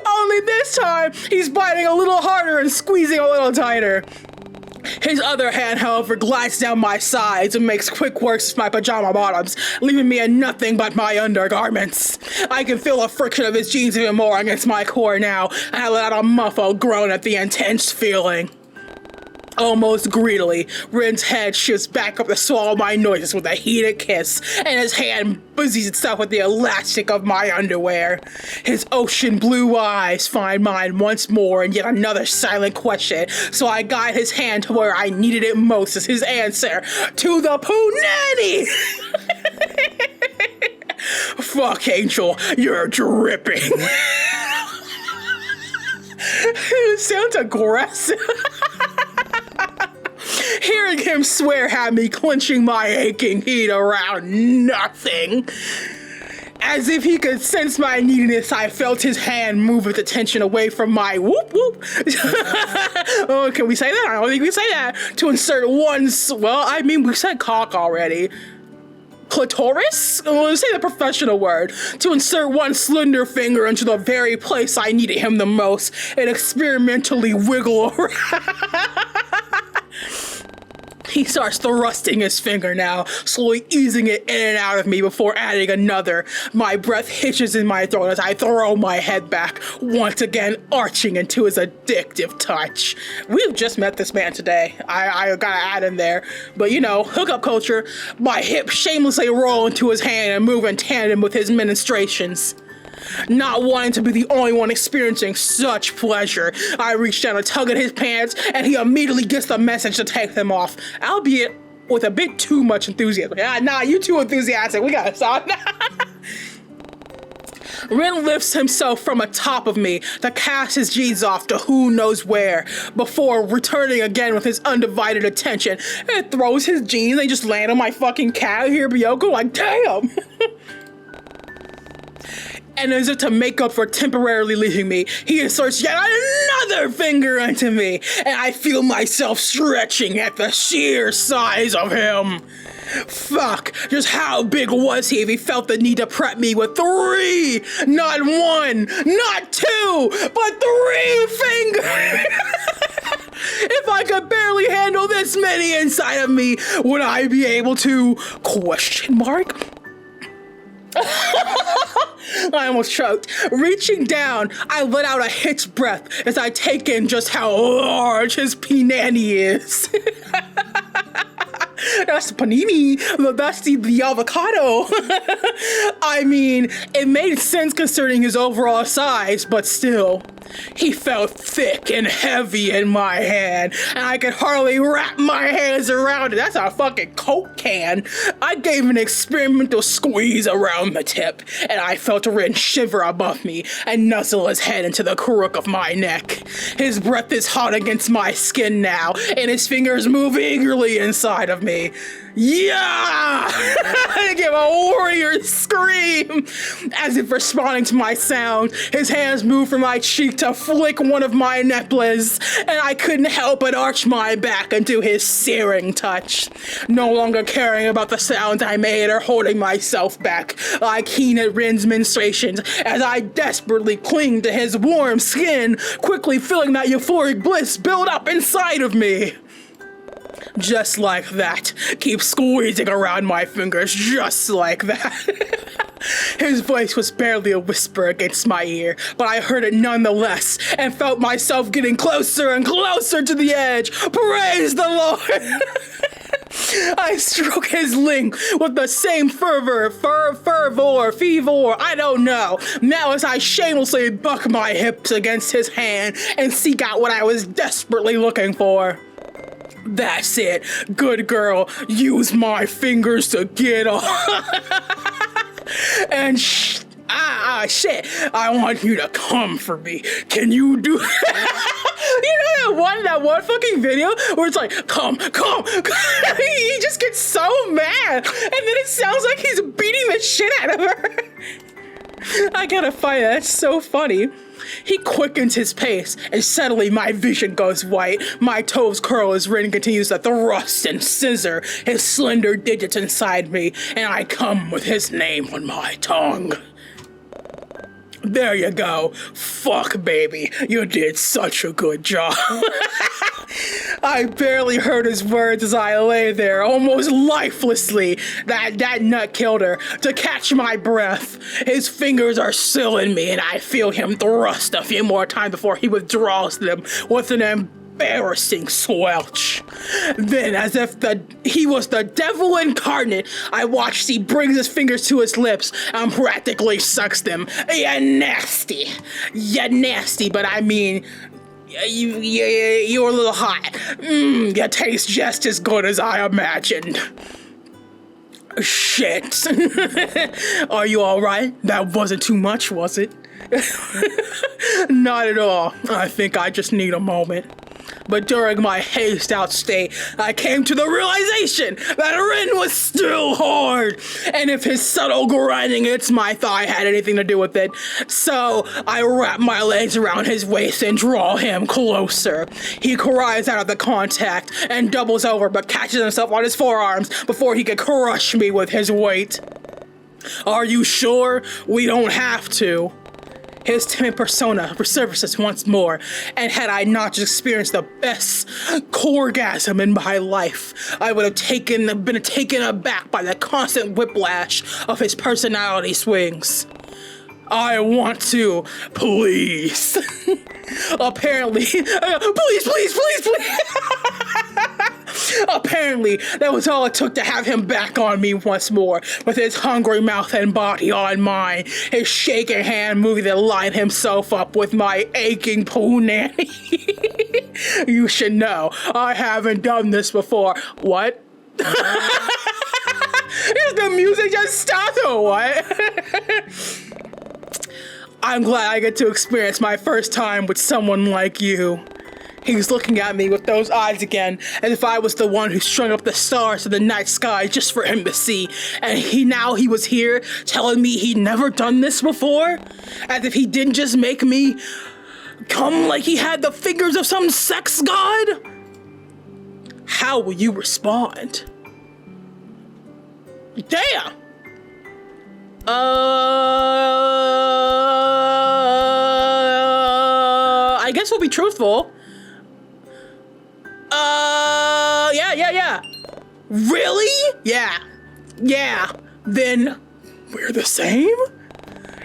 Only this time, he's biting a little harder and squeezing a little tighter. His other hand, however, glides down my sides and makes quick work of my pajama bottoms, leaving me in nothing but my undergarments. I can feel the friction of his jeans even more against my core now, and I let out a muffled groan at the intense feeling. Almost greedily, Ren's head shifts back up to swallow my noises with a heated kiss, and his hand busies itself with the elastic of my underwear. His ocean blue eyes find mine once more in yet another silent question, so I guide his hand to where I needed it most as his answer, to the punani! Fuck, Angel, you're dripping. It sounds aggressive. Hearing him swear had me clenching my aching heat around nothing. As if he could sense my neediness, I felt his hand move its attention away from my whoop whoop. Oh, can we say that? I don't think we say that. To insert we said cock already. Clitoris? Let's say the professional word. To insert one slender finger into the very place I needed him the most and experimentally wiggle around. He starts thrusting his finger now, slowly easing it in and out of me before adding another. My breath hitches in my throat as I throw my head back, once again arching into his addictive touch. We've just met this man today. I gotta add in there. But you know, hookup culture. My hips shamelessly roll into his hand and move in tandem with his ministrations. Not wanting to be the only one experiencing such pleasure, I reach down to tug at his pants, and he immediately gets the message to take them off, albeit with a bit too much enthusiasm. Nah, you too enthusiastic. We gotta stop. Rin lifts himself from atop of me to cast his G's off to who knows where before returning again with his undivided attention and throws his G's and they just land on my fucking cat here, Byoko, like, damn. And as if to make up for temporarily leaving me, he inserts yet another finger into me, and I feel myself stretching at the sheer size of him. Fuck, just how big was he if he felt the need to prep me with 3, not 1, not 2, but 3 fingers? If I could barely handle this many inside of me, would I be able to? Question mark? I almost choked. Reaching down, I let out a hitched breath as I take in just how large his pinani is. That's the panini, that's the avocado. I mean, it made sense considering his overall size, but still. He felt thick and heavy in my hand, and I could hardly wrap my hands around it. That's a fucking Coke can. I gave an experimental squeeze around the tip, and I felt Rin shiver above me and nuzzle his head into the crook of my neck. His breath is hot against my skin now, and his fingers move eagerly inside of me. Yeah! I give a warrior scream. As if responding to my sound, his hands moved from my cheek to flick one of my nipples, and I couldn't help but arch my back into his searing touch. No longer caring about the sounds I made or holding myself back, I keen at Rin's menstruations as I desperately cling to his warm skin, quickly feeling that euphoric bliss build up inside of me. Just like that. Keep squeezing around my fingers, just like that. His voice was barely a whisper against my ear, but I heard it nonetheless and felt myself getting closer and closer to the edge. Praise the Lord! I stroke his link with the same fervor, I don't know. Now as I shamelessly buck my hips against his hand and seek out what I was desperately looking for. That's it. Good girl. Use my fingers to get off. And shit. I want you to come for me. Can you do You know that one fucking video where it's like, come. He just gets so mad. And then it sounds like he's beating the shit out of her. I gotta find that. That's so funny. He quickens his pace, and suddenly my vision goes white. My toes curl as Rin continues to thrust and scissor his slender digits inside me, and I come with his name on my tongue. There you go. Fuck, baby. You did such a good job. I barely heard his words as I lay there, almost lifelessly. That nut killed her. To catch my breath, his fingers are still in me, and I feel him thrust a few more times before he withdraws them with an embarrassing squelch. Then, as if he was the devil incarnate, I watched he brings his fingers to his lips and practically sucks them. You nasty, but I mean, you're a little hot. You taste just as good as I imagined. Shit. Are you alright? That wasn't too much, was it? Not at all. I think I just need a moment. But during my hazed out state, I came to the realization that Rin was still hard, and if his subtle grinding against my thigh had anything to do with it. So I wrap my legs around his waist and draw him closer. He cries out of the contact and doubles over but catches himself on his forearms before he could crush me with his weight. Are you sure? We don't have to. His timid persona resurfaces once more, and had I not just experienced the best orgasm in my life, I would have been taken aback by the constant whiplash of his personality swings. I want to, please. Apparently, please. Apparently, that was all it took to have him back on me once more, with his hungry mouth and body on mine, his shaking hand moving to line himself up with my aching punani. You should know, I haven't done this before. What? Is the music just stopped or what? I'm glad I get to experience my first time with someone like you. He's looking at me with those eyes again, as if I was the one who strung up the stars to the night sky just for him to see. And he was here telling me he'd never done this before? As if he didn't just make me come like he had the fingers of some sex god? How will you respond? Damn! I guess we'll be truthful. Yeah. Really? Yeah. Then we're the same?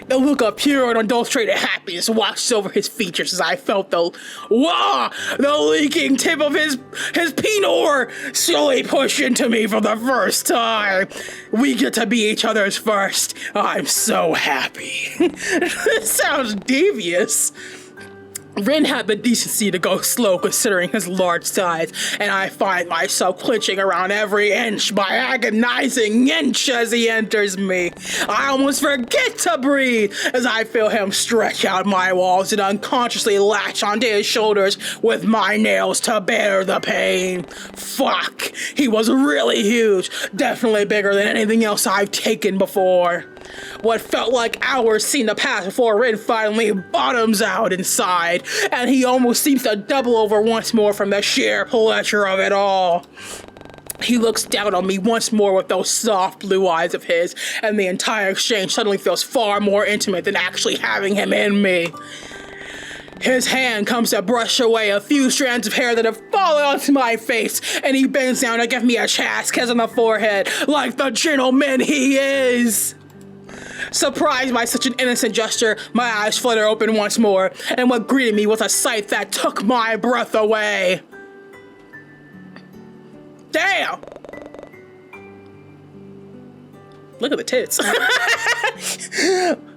The look of pure and unadulterated happiness washed over his features as I felt the leaking tip of his penor slowly push into me for the first time. We get to be each other's first. I'm so happy. This sounds devious. Rin had the decency to go slow considering his large size, and I find myself clenching around every inch by agonizing inch as he enters me. I almost forget to breathe as I feel him stretch out my walls and unconsciously latch onto his shoulders with my nails to bear the pain. Fuck, he was really huge, definitely bigger than anything else I've taken before. What felt like hours seemed to pass before Rin finally bottoms out inside, and he almost seems to double over once more from the sheer pleasure of it all. He looks down on me once more with those soft blue eyes of his, and the entire exchange suddenly feels far more intimate than actually having him in me. His hand comes to brush away a few strands of hair that have fallen onto my face, and he bends down to give me a chast kiss on the forehead, like the gentleman he is. Surprised by such an innocent gesture, my eyes flutter open once more, and what greeted me was a sight that took my breath away. Damn! Look at the tits.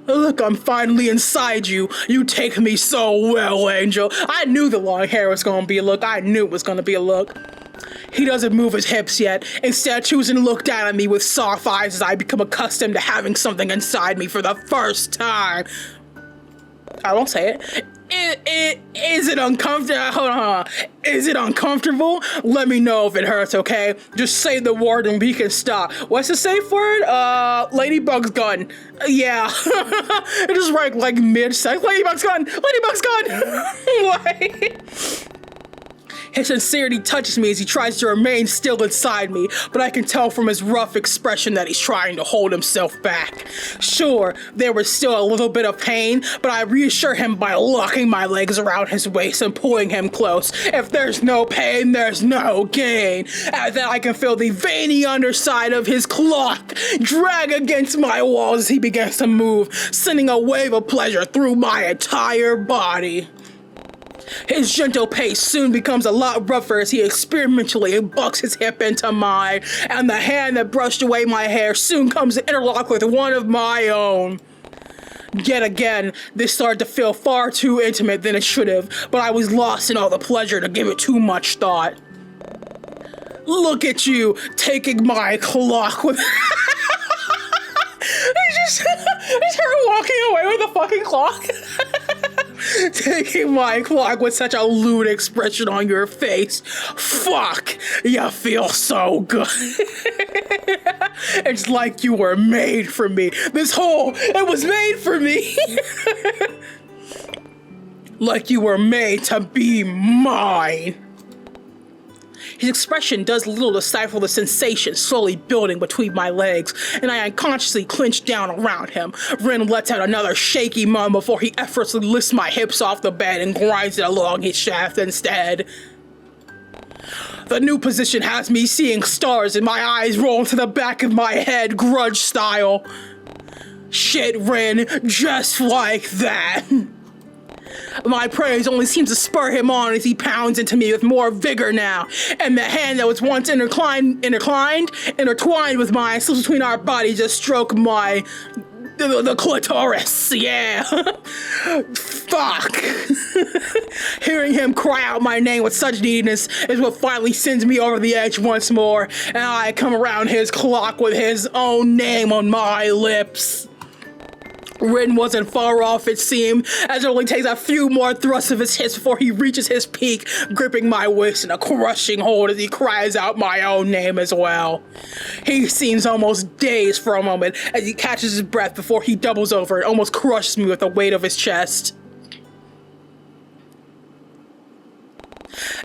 Look, I'm finally inside you. You take me so well, Angel. I knew the long hair was gonna be a look. I knew it was gonna be a look. He doesn't move his hips yet, instead choosing to look down at me with soft eyes as I become accustomed to having something inside me for the first time. I won't say it. Is it uncomfortable? Hold on. Is it uncomfortable? Let me know if it hurts, okay? Just say the word and we can stop. What's the safe word? Ladybug's gun. Yeah. It is right, like mid-sex. Ladybug's gun! Ladybug's gun! Wait. His sincerity touches me as he tries to remain still inside me, but I can tell from his rough expression that he's trying to hold himself back. Sure, there was still a little bit of pain, but I reassure him by locking my legs around his waist and pulling him close. If there's no pain, there's no gain. As that I can feel the veiny underside of his clock drag against my walls as he begins to move, sending a wave of pleasure through my entire body. His gentle pace soon becomes a lot rougher as he experimentally bucks his hip into mine, and the hand that brushed away my hair soon comes to interlock with one of my own. Yet again, this started to feel far too intimate than it should have, but I was lost in all the pleasure to give it too much thought. Look at you, taking my clock with... It's her walking away with a fucking clock. Taking my clock with such a lewd expression on your face. Fuck, you feel so good. It's like you were made for me. It was made for me. Like you were made to be mine. His expression does little to stifle the sensation slowly building between my legs, and I unconsciously clench down around him. Rin lets out another shaky moan before he effortlessly lifts my hips off the bed and grinds it along his shaft instead. The new position has me seeing stars and my eyes roll into the back of my head, grudge style. Shit, Rin, just like that. My praise only seems to spur him on as he pounds into me with more vigor now, and the hand that was once intertwined with mine slips between our bodies to stroke the clitoris, yeah. Fuck. Hearing him cry out my name with such neediness is what finally sends me over the edge once more, and I come around his clock with his own name on my lips. Rin wasn't far off, it seemed, as it only takes a few more thrusts of his hiss before he reaches his peak, gripping my waist in a crushing hold as he cries out my own name as well. He seems almost dazed for a moment as he catches his breath before he doubles over and almost crushes me with the weight of his chest.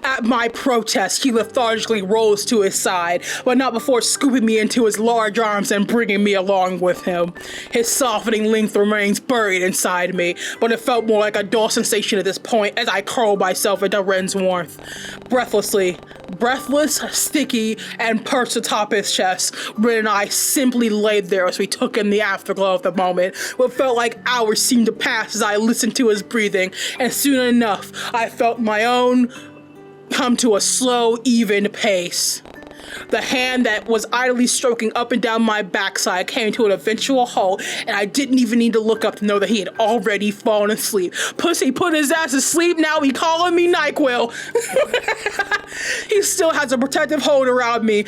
At my protest, he lethargically rolls to his side, but not before scooping me into his large arms and bringing me along with him. His softening length remains buried inside me, but it felt more like a dull sensation at this point as I curled myself into Ren's warmth. Breathless, sticky, and perched atop his chest, Ren and I simply laid there as we took in the afterglow of the moment. What felt like hours seemed to pass as I listened to his breathing, and soon enough, I felt my own come to a slow, even pace. The hand that was idly stroking up and down my backside came to an eventual halt, and I didn't even need to look up to know that he had already fallen asleep. Pussy put his ass to sleep, now he calling me NyQuil. He still has a protective hold around me,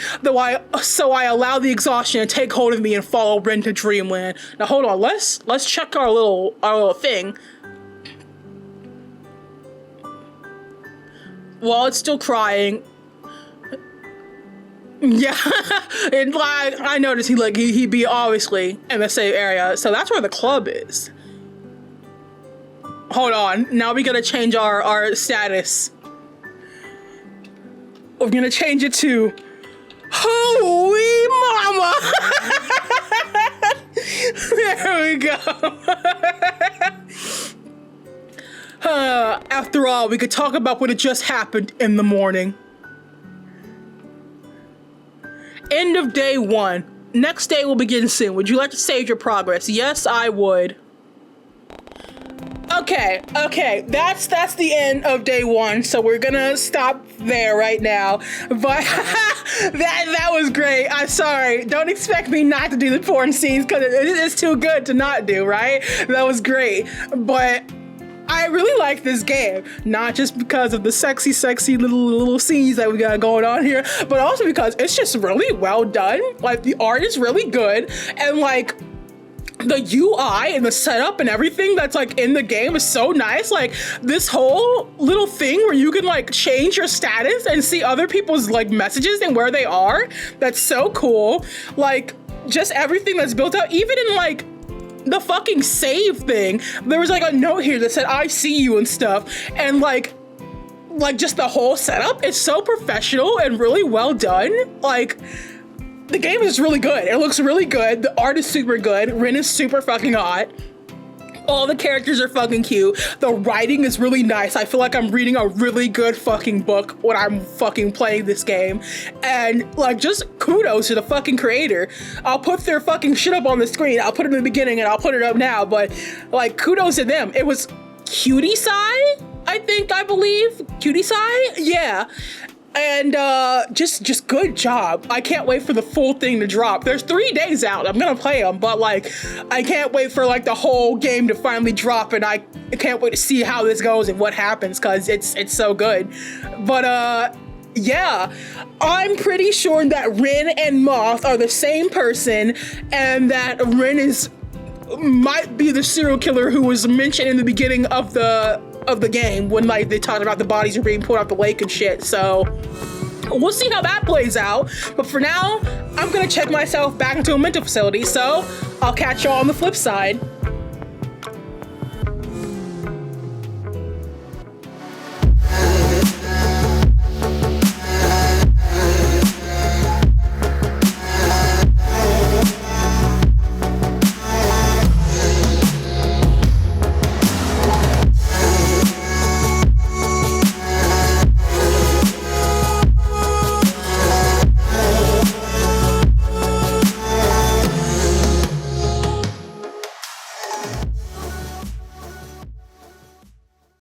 so I allow the exhaustion to take hold of me and follow Ren to dreamland. Now hold on, let's check our little thing. While it's still crying, yeah, and like I noticed he'd be obviously in the same area, so that's where the club is. Hold on, now we gotta change our status. We're gonna change it to holy mama. There we go. After all, we could talk about what had just happened in the morning. End of day 1. Next day will begin soon. Would you like to save your progress? Yes, I would. Okay, that's the end of day 1, so we're gonna stop there right now. But that was great. I'm sorry. Don't expect me not to do the porn scenes because it's too good to not do, right? That was great. But I really like this game, not just because of the sexy little scenes that we got going on here, but also because it's just really well done. Like, the art is really good, and like the UI and the setup and everything that's like in the game is so nice. Like, this whole little thing where you can like change your status and see other people's like messages and where they are, that's so cool. Like, just everything that's built out, even in like the fucking save thing, there was like a note here that said I see you and stuff, and like just the whole setup is so professional and really well done. Like, the game is really good. It looks really good. The art is super good. Rin is super fucking hot. All the characters are fucking cute. The writing is really nice. I feel like I'm reading a really good fucking book when I'm fucking playing this game. And like, just kudos to the fucking creator. I'll put their fucking shit up on the screen. I'll put it in the beginning and I'll put it up now, but like, kudos to them. It was Cutie Sai, I believe. Cutie Sai? Yeah. And just good job. I can't wait for the full thing to drop. There's 3 days out. I'm gonna play them, but like, I can't wait for like the whole game to finally drop, and I can't wait to see how this goes and what happens, because it's so good. But yeah, I'm pretty sure that Rin and Moth are the same person, and that Rin might be the serial killer who was mentioned in the beginning of the game when like they talked about the bodies are being pulled out the lake and shit. So we'll see how that plays out. But for now, I'm gonna check myself back into a mental facility. So I'll catch y'all on the flip side.